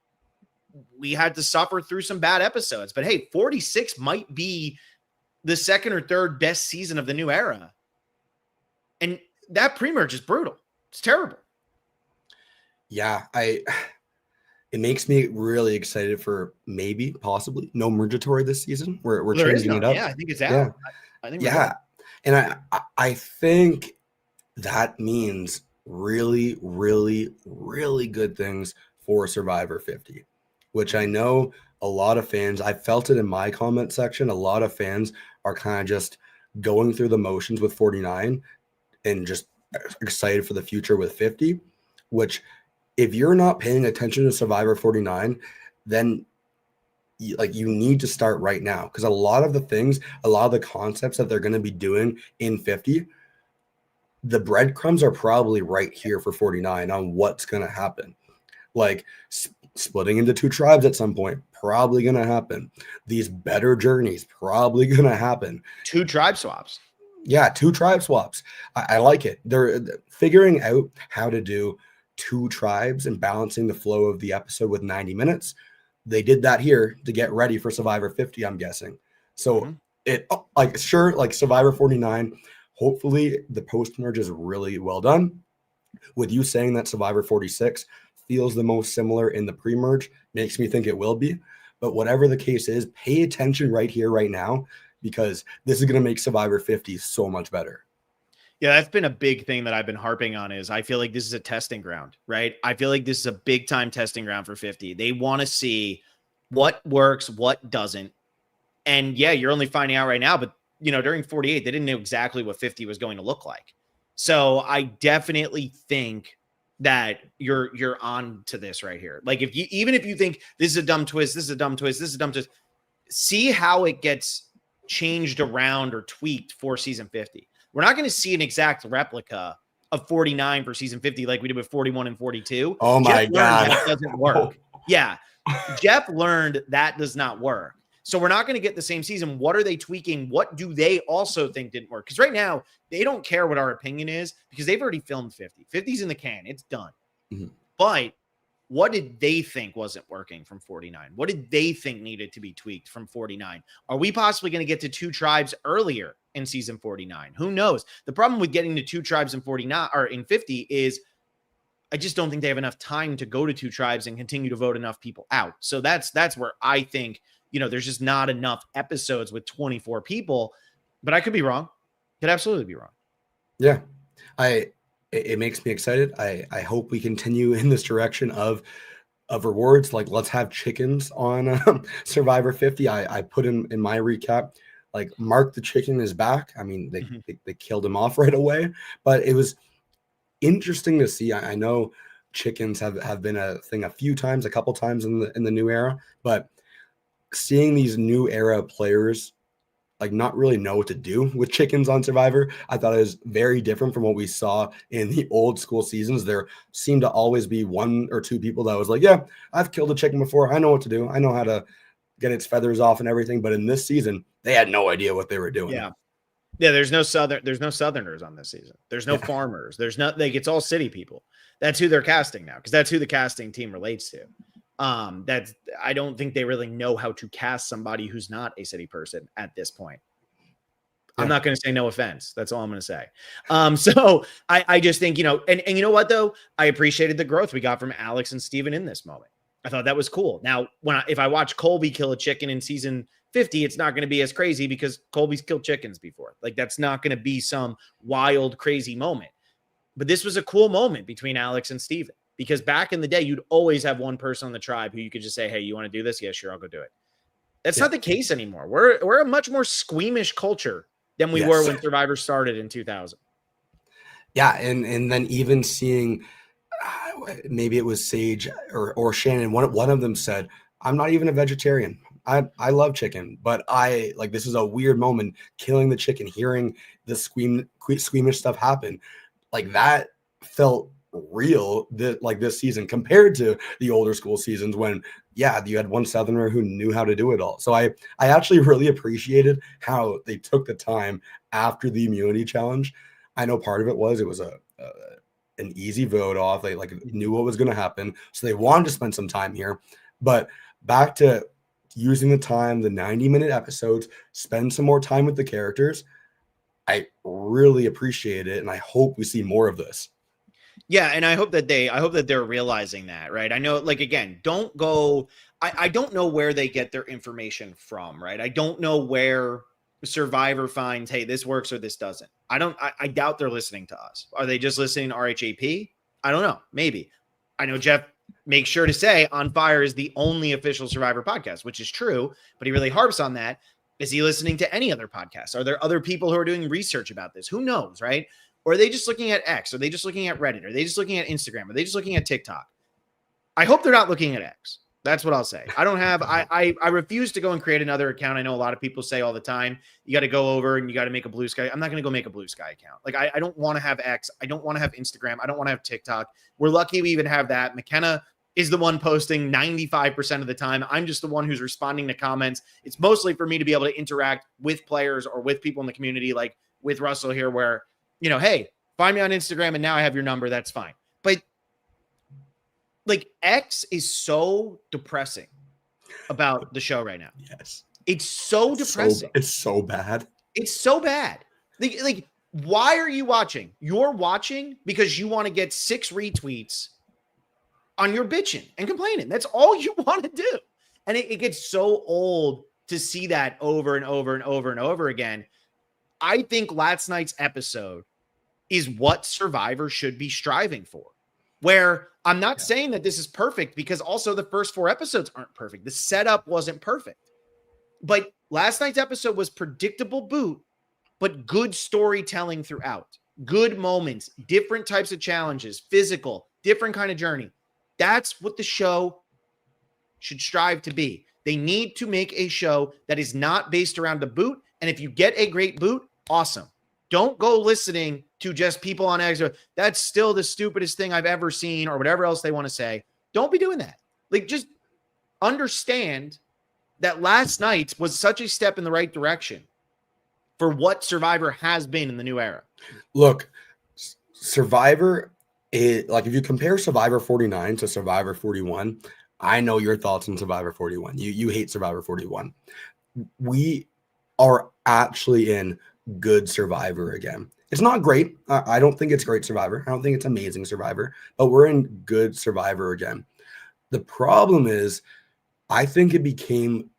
We had to suffer through some bad episodes, but hey, 46 might be the second or third best season of the new era. And that pre-merge is brutal. It's terrible. Yeah, it makes me really excited for maybe, possibly, no Mergatory this season. We're changing it up. Yeah, I think it's out. Yeah. I think and I think that means really, really, really good things for Survivor 50, which I know a lot of fans, I felt it in my comment section, a lot of fans are kind of just going through the motions with 49 and just excited for the future with 50, which if you're not paying attention to Survivor 49, then you need to start right now, because a lot of the concepts that they're going to be doing in 50, the breadcrumbs are probably right here for 49 on what's going to happen. Like splitting into 2 tribes at some point, probably going to happen. These better journeys, probably going to happen. 2 tribe swaps. Yeah, 2 tribe swaps. I like it. They're figuring out how to do 2 tribes and balancing the flow of the episode with 90 minutes. They did that here to get ready for Survivor 50, I'm guessing. So like Survivor 49, hopefully the post-merge is really well done. With you saying that Survivor 46 feels the most similar in the pre-merge, makes me think it will be. But whatever the case is, pay attention right here, right now, because this is going to make Survivor 50 so much better. Yeah, that's been a big thing that I've been harping on is I feel like this is a testing ground, right? I feel like this is a big time testing ground for 50. They want to see what works, what doesn't. And yeah, you're only finding out right now, but during 48, they didn't know exactly what 50 was going to look like. So I definitely think that you're on to this right here. Like even if you think this is a dumb twist, this is a dumb twist, this is a dumb twist, see how it gets changed around or tweaked for season 50. We're not going to see an exact replica of 49 for season 50 like we did with 41 and 42. Oh my God. That doesn't work. Yeah. Jeff learned that does not work. So we're not going to get the same season. What are they tweaking? What do they also think didn't work? Because right now, they don't care what our opinion is because they've already filmed 50. 50's in the can. It's done. Mm-hmm. But what did they think wasn't working from 49? What did they think needed to be tweaked from 49? Are we possibly going to get to 2 tribes earlier in season 49? Who knows? The problem with getting to 2 tribes in 49 or in 50 is I just don't think they have enough time to go to 2 tribes and continue to vote enough people out. So that's where I think, there's just not enough episodes with 24 people. but I could be wrong. Could absolutely be wrong. Yeah, it makes me excited. I hope we continue in this direction of rewards. Like, let's have chickens on Survivor 50. I put in my recap, like, Mark the chicken is back. I mean, they killed him off right away, but it was interesting to see. I know chickens have been a thing a couple times in the new era, but seeing these new era players like not really know what to do with chickens on Survivor, I thought it was very different from what we saw in the old school seasons. There seemed to always be one or two people that was like, yeah, I've killed a chicken before. I know what to do. I know how to get its feathers off and everything. But in this season, they had no idea what they were doing. Yeah. Yeah, there's no Southerners on this season. There's no farmers. There's not like it's all city people. That's who they're casting now, because that's who the casting team relates to. That's I don't think they really know how to cast somebody who's not a city person at this point. I'm not going to say no offense. That's all I'm going to say. So I just think, and you know what, though? I appreciated the growth we got from Alex and Steven in this moment. I thought that was cool. Now, if I watch Colby kill a chicken in season 50, it's not going to be as crazy because Colby's killed chickens before. Like, that's not going to be some wild, crazy moment. But this was a cool moment between Alex and Steven, because back in the day, you'd always have one person on the tribe who you could just say, hey, you want to do this? Yeah, sure, I'll go do it. That's not the case anymore. We're a much more squeamish culture than we were when Survivor started in 2000. Yeah, and then even seeing maybe it was Sage or Shannon, one of them said, I'm not even a vegetarian. I love chicken, but this is a weird moment, killing the chicken, hearing the squeamish stuff happen. Like, that felt real this season compared to the older school seasons when you had one Southerner who knew how to do it all. So I actually really appreciated how they took the time after the immunity challenge. I know part of it was an easy vote off. They knew what was going to happen, so they wanted to spend some time here. But back to using the time, the 90-minute episodes, spend some more time with the characters. I really appreciate it, and I hope we see more of this. Yeah, and I hope that they're realizing that, right? I know, again, don't go. I don't know where they get their information from, right? I don't know where Survivor finds, hey, this works or this doesn't. I doubt they're listening to us. Are they just listening to RHAP? I don't know. Maybe. I know Jeff makes sure to say On Fire is the only official Survivor podcast, which is true, but he really harps on that. Is he listening to any other podcasts? Are there other people who are doing research about this? Who knows, right? Or are they just looking at X? Are they just looking at Reddit? Are they just looking at Instagram? Are they just looking at TikTok? I hope they're not looking at X. That's what I'll say. I refuse to go and create another account. I know a lot of people say all the time, you got to go over and you got to make a Blue Sky. I'm not going to go make a Blue Sky account. I don't want to have X. I don't want to have Instagram. I don't want to have TikTok. We're lucky we even have that. McKenna is the one posting 95% of the time. I'm just the one who's responding to comments. It's mostly for me to be able to interact with players or with people in the community, like with Russell here, where, hey, find me on Instagram and now I have your number. That's fine. But X is so depressing about the show right now. Yes. It's so depressing. It's so bad. It's so bad. Why are you watching? You're watching because you want to get 6 retweets on your bitching and complaining. That's all you want to do. And it gets so old to see that over and over and over and over again. I think last night's episode is what Survivor should be striving for. Where I'm not saying that this is perfect, because also the first 4 episodes aren't perfect. The setup wasn't perfect. But last night's episode was predictable boot, but good storytelling throughout. Good moments, different types of challenges, physical, different kind of journey. That's what the show should strive to be. They need to make a show that is not based around the boot. And if you get a great boot, awesome. Don't go listening to just people on X. That's still the stupidest thing I've ever seen, or whatever else they want to say. Don't be doing that. Just understand that last night was such a step in the right direction for what Survivor has been in the new era. Look, Survivor, if you compare Survivor 49 to Survivor 41, I know your thoughts on Survivor 41. You hate Survivor 41. We are actually in good Survivor again. It's not great. I don't think it's great Survivor. I don't think it's amazing Survivor, but we're in good Survivor again. The problem is, I think it became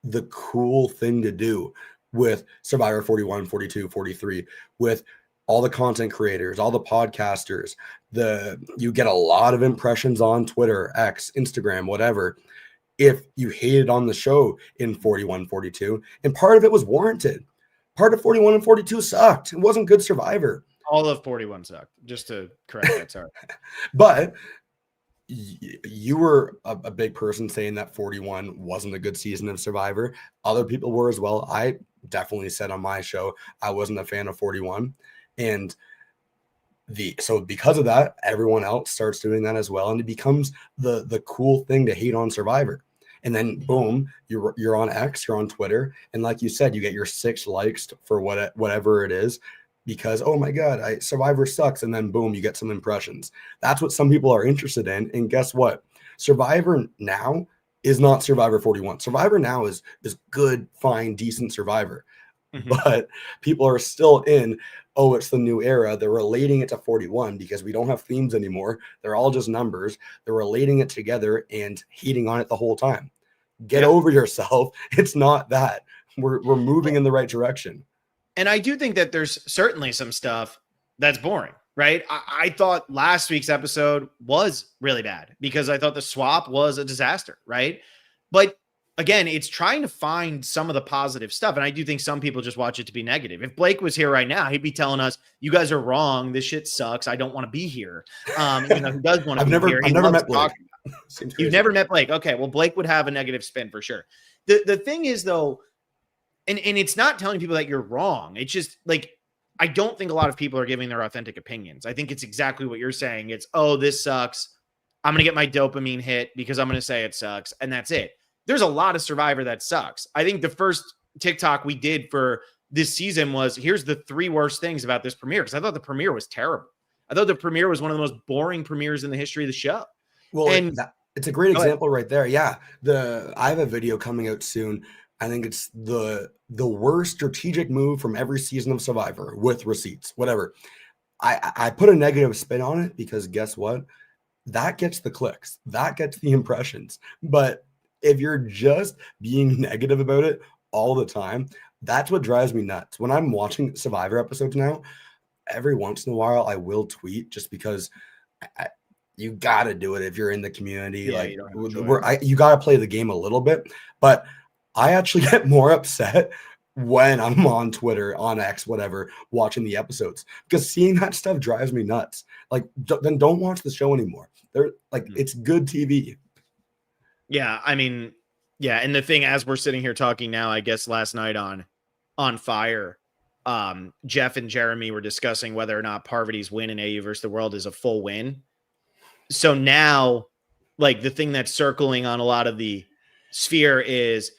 the cool thing to do. with Survivor 41, 42, 43, with all the content creators, all the podcasters, you get a lot of impressions on Twitter, X, Instagram, whatever. If you hated on the show in 41, 42, and part of it was warranted. Part of 41 and 42 sucked. It wasn't good Survivor. All of 41 sucked, just to correct that. Sorry. But you were a big person saying that 41 wasn't a good season of Survivor. Other people were as well. I definitely said on my show I wasn't a fan of 41. And so because of that, everyone else starts doing that as well. And it becomes the cool thing to hate on Survivor. And then boom, you're on X, you're on Twitter. And like you said, you get your 6 likes for whatever it is, because, oh my God, Survivor sucks. And then boom, you get some impressions. That's what some people are interested in. And guess what? Survivor now is not Survivor 41. Survivor now is good, fine, decent Survivor. But people are still in, oh, it's the new era. They're relating it to 41 because we don't have themes anymore. They're all just numbers. They're relating it together and hating on it the whole time. Get over yourself. It's not that. We're moving in the right direction. And I do think that there's certainly some stuff that's boring, right? I thought last week's episode was really bad because I thought the swap was a disaster, right? But again, it's trying to find some of the positive stuff. And I do think some people just watch it to be negative. If Blake was here right now, he'd be telling us, you guys are wrong. This shit sucks. I don't want to be here. He does want to be here. I've never met Blake. You've never met Blake. Okay. Well, Blake would have a negative spin for sure. The thing is though, and it's not telling people that you're wrong. It's just like, I don't think a lot of people are giving their authentic opinions. I think it's exactly what you're saying. It's, oh, this sucks. I'm going to get my dopamine hit because I'm going to say it sucks. And that's it. There's a lot of Survivor that sucks. I think the first TikTok we did for this season was, here's the 3 worst things about this premiere. Because I thought the premiere was terrible. I thought the premiere was one of the most boring premieres in the history of the show. Well, and it's a great example right there. Yeah. I have a video coming out soon. I think it's the worst strategic move from every season of Survivor with receipts, whatever. I put a negative spin on it because guess what? That gets the clicks. That gets the impressions. But if you're just being negative about it all the time, that's what drives me nuts. When I'm watching Survivor episodes now, every once in a while I will tweet just because you got to do it if you're in the community. Yeah, you got to play the game a little bit. But I actually get more upset when I'm on Twitter, on X, whatever, watching the episodes, because seeing that stuff drives me nuts. Like, then don't watch the show anymore. They're like, it's good TV. Yeah, I mean, yeah, and the thing, as we're sitting here talking now, I guess last night on Fire, Jeff and Jeremy were discussing whether or not Parvati's win in AU versus the World is a full win. So now, like, the thing that's circling on a lot of the sphere is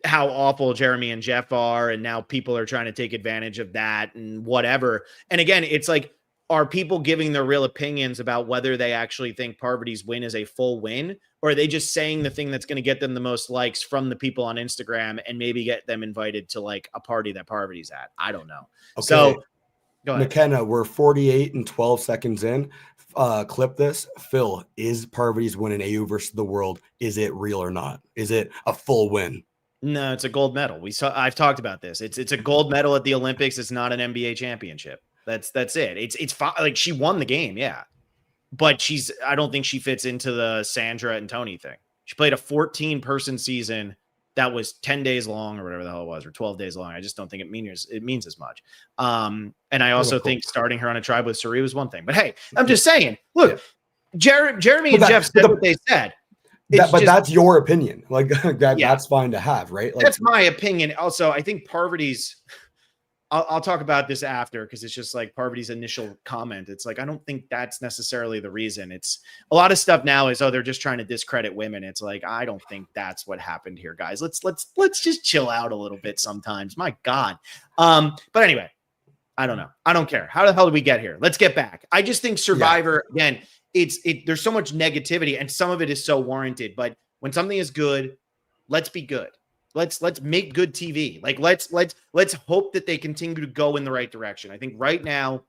how awful Jeremy and Jeff are, and now people are trying to take advantage of that and whatever. And again, it's like, are people giving their real opinions about whether they actually think Parvati's win is a full win, or are they just saying the thing that's going to get them the most likes from the people on Instagram and maybe get them invited to like a party that Parvati's at? I don't know. Okay. So go ahead. McKenna, we're 48 and 12 seconds in. Clip this. Phil, is Parvati's win in AU versus the World, is it real or not? Is it a full win? No, it's a gold medal. I've talked about this. It's a gold medal at the Olympics. It's not an NBA championship. That's it. It's like, she won the game. Yeah. But I don't think she fits into the Sandra and Tony thing. She played a 14-person season that was 10 days long or whatever the hell it was, or 12 days long. I just don't think it means as much. And I also think starting her on a tribe with Suri was one thing. But hey, I'm just saying, look, Jeremy and Jeff said what they said. That's your opinion. Like that's fine to have, right? Like, that's my opinion. Also, I think Parvati's, I'll talk about this after, because it's just like Parvati's initial comment. It's like, I don't think that's necessarily the reason. It's a lot of stuff now is, oh, they're just trying to discredit women. It's like, I don't think that's what happened here, guys. Let's just chill out a little bit sometimes. My God. But anyway, I don't know. I don't care. How the hell did we get here? Let's get back. I just think Survivor, again, there's so much negativity, and some of it is so warranted. But when something is good, let's be good. Let's make good TV. Like, let's hope that they continue to go in the right direction. I think right now,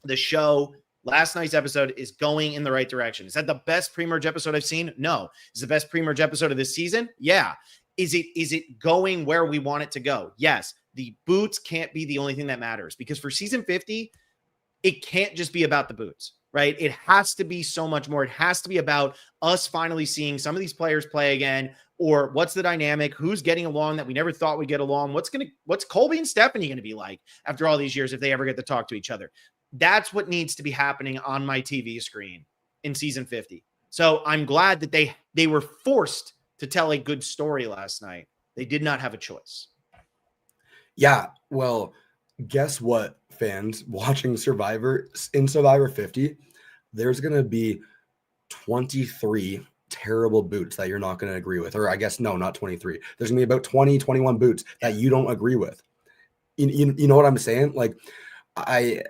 the show, last night's episode, is going in the right direction. Is that the best pre-merge episode I've seen? No. Is it the best pre-merge episode of this season? Yeah. Is it going where we want it to go? Yes. The boots can't be the only thing that matters, because for season 50, it can't just be about the boots, right? It has to be so much more. It has to be about us finally seeing some of these players play again, or what's the dynamic, who's getting along that we never thought would get along. What's Colby and Stephanie going to be like after all these years if they ever get to talk to each other? That's what needs to be happening on my TV screen in season 50. So I'm glad that they were forced to tell a good story last night. They did not have a choice. Yeah, well, guess what, fans watching Survivor 50, there's going to be 23 terrible boots that you're not going to agree with. Or I guess, no, not 23. There's going to be about 20, 21 boots that you don't agree with. You know what I'm saying? Like, I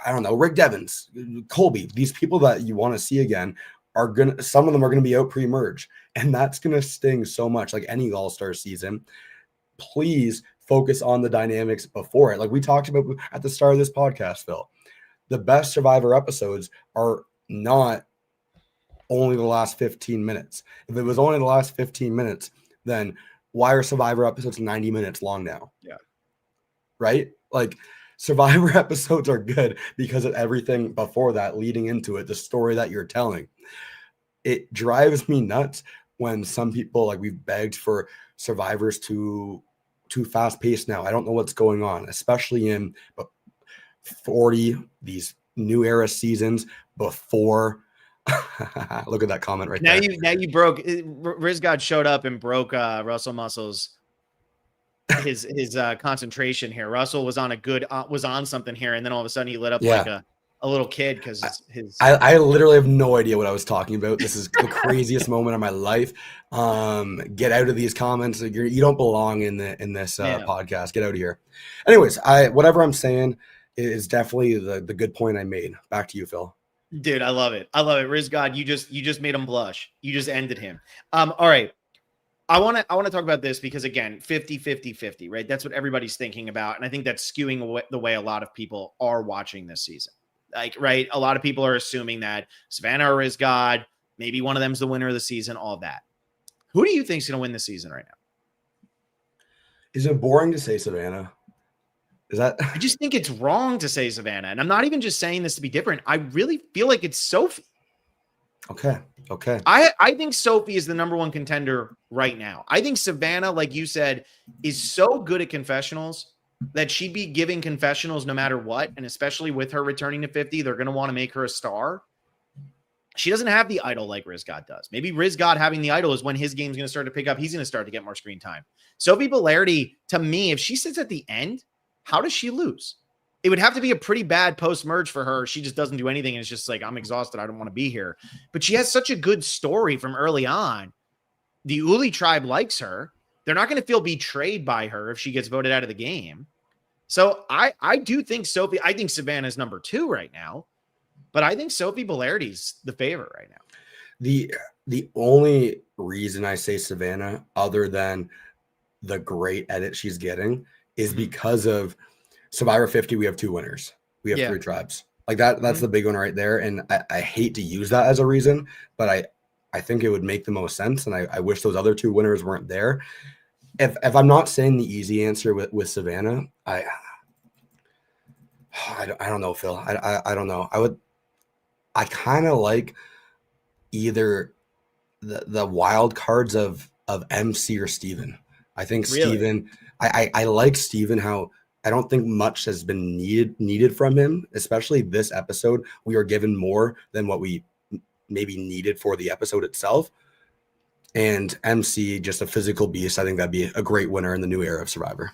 don't know, Rick Devens, Colby, these people that you want to see again some of them are going to be out pre-merge. And that's going to sting so much, like any All-Star season. Please focus on the dynamics before it. Like we talked about at the start of this podcast, Phil, the best Survivor episodes are not only the last 15 minutes. If it was only the last 15 minutes, then why are Survivor episodes 90 minutes long now? Yeah. Right? Like Survivor episodes are good because of everything before that leading into it, the story that you're telling. It drives me nuts when some people, like we've begged for Survivors too fast paced now. I don't know what's going on, especially in 40, these new era seasons before. Look at that comment right now there. Now you broke. Rizgod showed up and broke Russell Muscle's his concentration here. Russell was on something here, and then all of a sudden he lit up like a little kid because I literally have no idea what I was talking about. This is the craziest moment of my life. Get out of these comments. You don't belong in this podcast. Get out of here. Anyways, whatever I'm saying is definitely the good point I made. Back to you, Phil. Dude, I love it. Rizgod, you just made him blush. You just ended him. All right. I want to talk about this because, again, 50, right? That's what everybody's thinking about. And I think that's skewing the way a lot of people are watching this season. Like, right? A lot of people are assuming that Savannah or Rizgod, maybe one of them's the winner of the season, all that. Who do you think's going to win the season right now? Is it boring to say Savannah? I just think it's wrong to say Savannah. And I'm not even just saying this to be different. I really feel like it's Sophie. Okay. I think Sophie is the number one contender right now. I think Savannah, like you said, is so good at confessionals that she'd be giving confessionals no matter what. And especially with her returning to 50, they're going to want to make her a star. She doesn't have the idol like Rizgod does. Maybe Rizgod having the idol is when his game's going to start to pick up. He's going to start to get more screen time. Sophie Bolarity, to me, if she sits at the end, how does she lose? It would have to be a pretty bad post-merge for her. She just doesn't do anything. And it's just like, I'm exhausted. I don't want to be here. But she has such a good story from early on. The Uli tribe likes her. They're not going to feel betrayed by her if she gets voted out of the game. So I do think Sophie, I think Savannah's number 2 right now. But I think Sophie Bolarity's the favorite right now. The only reason I say Savannah, other than the great edit she's getting, is because of Survivor 50, we have 2 winners. We have 3 tribes. Like that's the big one right there. And I hate to use that as a reason, but I think it would make the most sense. And I wish those other 2 winners weren't there. If I'm not saying the easy answer with Savannah, I don't know, Phil. I don't know. I kind of like either the wild cards of MC or Steven. I think Really? Steven, I like Steven, how I don't think much has been needed from him, especially this episode. We are given more than what we maybe needed for the episode itself. And MC, just a physical beast. I think that'd be a great winner in the new era of Survivor.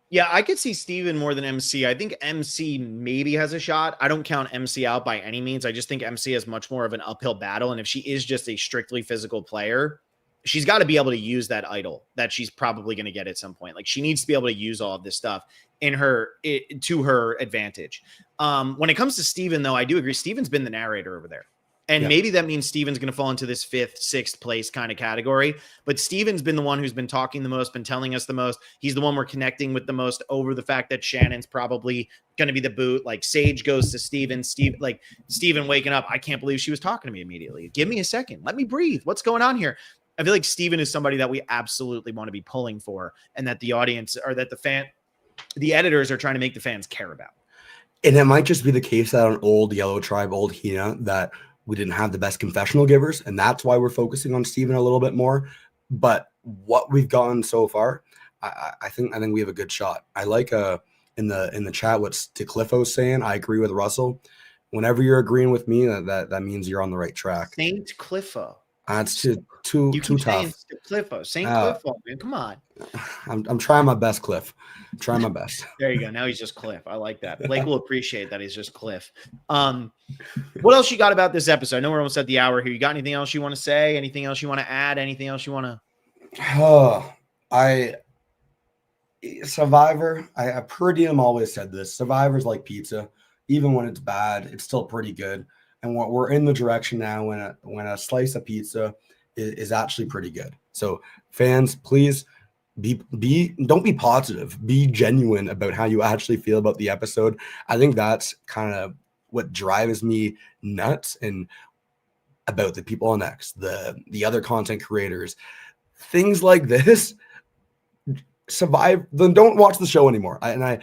Yeah, I could see Steven more than MC. I think MC maybe has a shot. I don't count MC out by any means. I just think MC has much more of an uphill battle. And if she is just a strictly physical player, she's got to be able to use that idol that she's probably going to get at some point. Like, she needs to be able to use all of this stuff to her advantage. When it comes to Steven, though, I do agree. Steven's been the narrator over there. And maybe that means Steven's going to fall into this 5th, 6th place kind of category. But Steven's been the one who's been talking the most, been telling us the most. He's the one we're connecting with the most over the fact that Shannon's probably going to be the boot. Like, Sage goes to Steven. Steven waking up. I can't believe she was talking to me immediately. Give me a second. Let me breathe. What's going on here? I feel like Steven is somebody that we absolutely want to be pulling for, and that the audience or that the editors are trying to make the fans care about. And it might just be the case that on old Yellow Tribe, old Hina, that we didn't have the best confessional givers, and that's why we're focusing on Steven a little bit more. But what we've gotten so far, I think we have a good shot. I like in the chat what DeCliffo's saying. I agree with Russell. Whenever you're agreeing with me, that means you're on the right track. Saint Cliffo. It's too tough. Cliffo. Saint Cliffo, man. Come on. I'm trying my best, Cliff. I'm trying my best. There you go. Now he's just Cliff. I like that. Blake will appreciate that he's just Cliff. What else you got about this episode? I know we're almost at the hour here. You got anything else you want to say? Anything else you want to add? Anything else you want to? Survivor. I per diem always said this. Survivor's like pizza. Even when it's bad, it's still pretty good. And we're in the direction now when a slice of pizza is actually pretty good. So fans, please don't be positive. Be genuine about how you actually feel about the episode. I think that's kind of what drives me nuts and about the people on X, the other content creators, things like this. Survive, then don't watch the show anymore. I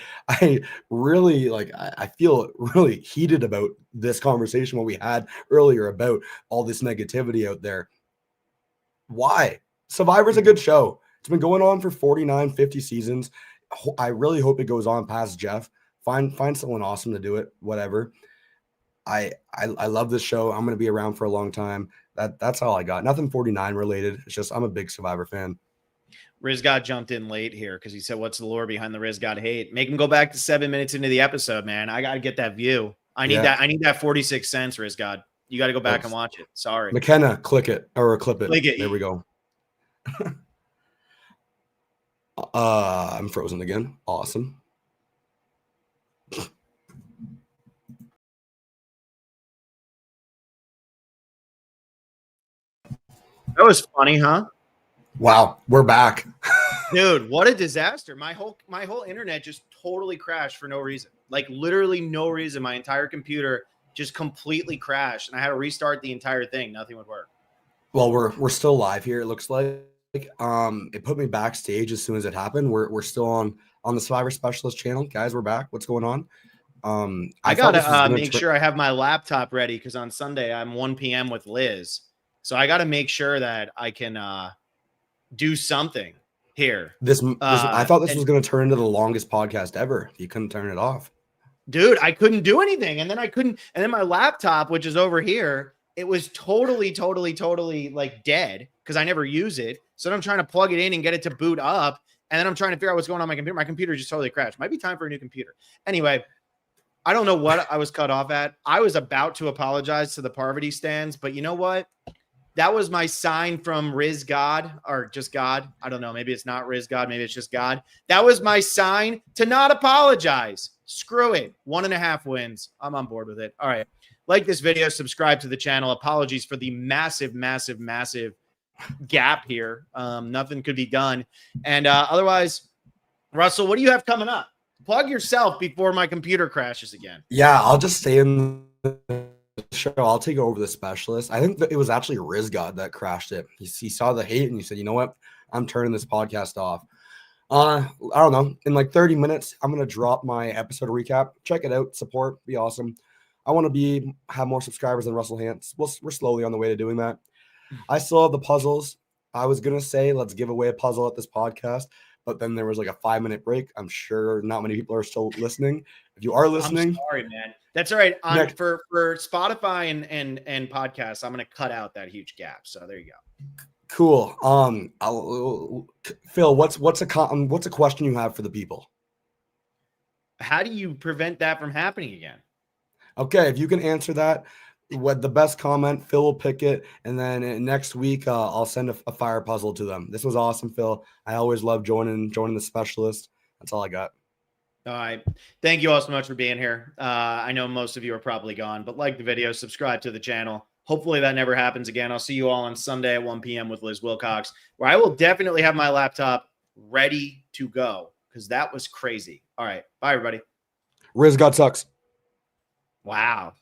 really I feel really heated about this conversation what we had earlier about all this negativity out there. Why? Survivor's a good show. It's been going on for 49, 50 seasons. I really hope it goes on past Jeff. Find someone awesome to do it, whatever. I love this show. I'm going to be around for a long time. That's all I got. Nothing 49 related. It's just I'm a big Survivor fan. Rizgod jumped in late here because he said, what's the lore behind the Rizgod hate? Make him go back to 7 minutes into the episode, man. I got to get that view. I need that 46 cents, Rizgod. You got to go back and watch it. Sorry. McKenna, click it or clip it. Click it. There we go. I'm frozen again. Awesome. That was funny, huh? Wow, we're back. Dude, what a disaster. My whole internet just totally crashed for no reason. Like literally no reason. My entire computer just completely crashed and I had to restart the entire thing. Nothing would work. Well, we're still live here, it looks like. It put me backstage as soon as it happened. We're still on the Survivor Specialist channel. Guys, we're back. What's going on? I gotta make sure I have my laptop ready because on Sunday I'm 1 p.m. with Liz. So I gotta make sure that I can do something here. I thought this was going to turn into the longest podcast ever. You couldn't turn it off. Dude, I couldn't do anything. And then my laptop, which is over here, it was totally like dead because I never use it. So then I'm trying to plug it in and get it to boot up. And then I'm trying to figure out what's going on my computer. My computer just totally crashed. Might be time for a new computer. Anyway, I don't know what I was cut off at. I was about to apologize to the Parvati stands, but you know what? That was my sign from Rizgod or just God. I don't know. Maybe it's not Rizgod. Maybe it's just God. That was my sign to not apologize. Screw it. 1.5 wins. I'm on board with it. All right. Like this video, subscribe to the channel. Apologies for the massive gap here. Nothing could be done. And otherwise, Russell, what do you have coming up? Plug yourself before my computer crashes again. Yeah, I'll just stay in the show. I'll take over the specialist. I think that it was actually Rizgod that crashed it. He saw the hate and he said, you know what? I'm turning this podcast off. I don't know. In like 30 minutes, I'm going to drop my episode recap. Check it out. Support. Be awesome. I want to have more subscribers than Russell Hantz. We're slowly on the way to doing that. I still have the puzzles. I was going to say, let's give away a puzzle at this podcast, but then there was like a 5-minute break. I'm sure not many people are still listening. If you are listening, I'm sorry, man. That's all right. For Spotify and podcasts, I'm going to cut out that huge gap. So there you go. Cool. Phil, what's a question you have for the people? How do you prevent that from happening again? Okay, if you can answer that, what the best comment, Phil will pick it, and then next week I'll send a fire puzzle to them. This was awesome, Phil. I always love joining the specialist. That's all I got. All right. Thank you all so much for being here. I know most of you are probably gone, but like the video, subscribe to the channel. Hopefully that never happens again. I'll see you all on Sunday at 1 p.m. with Liz Wilcox, where I will definitely have my laptop ready to go because that was crazy. All right. Bye, everybody. Rizgod sucks. Wow.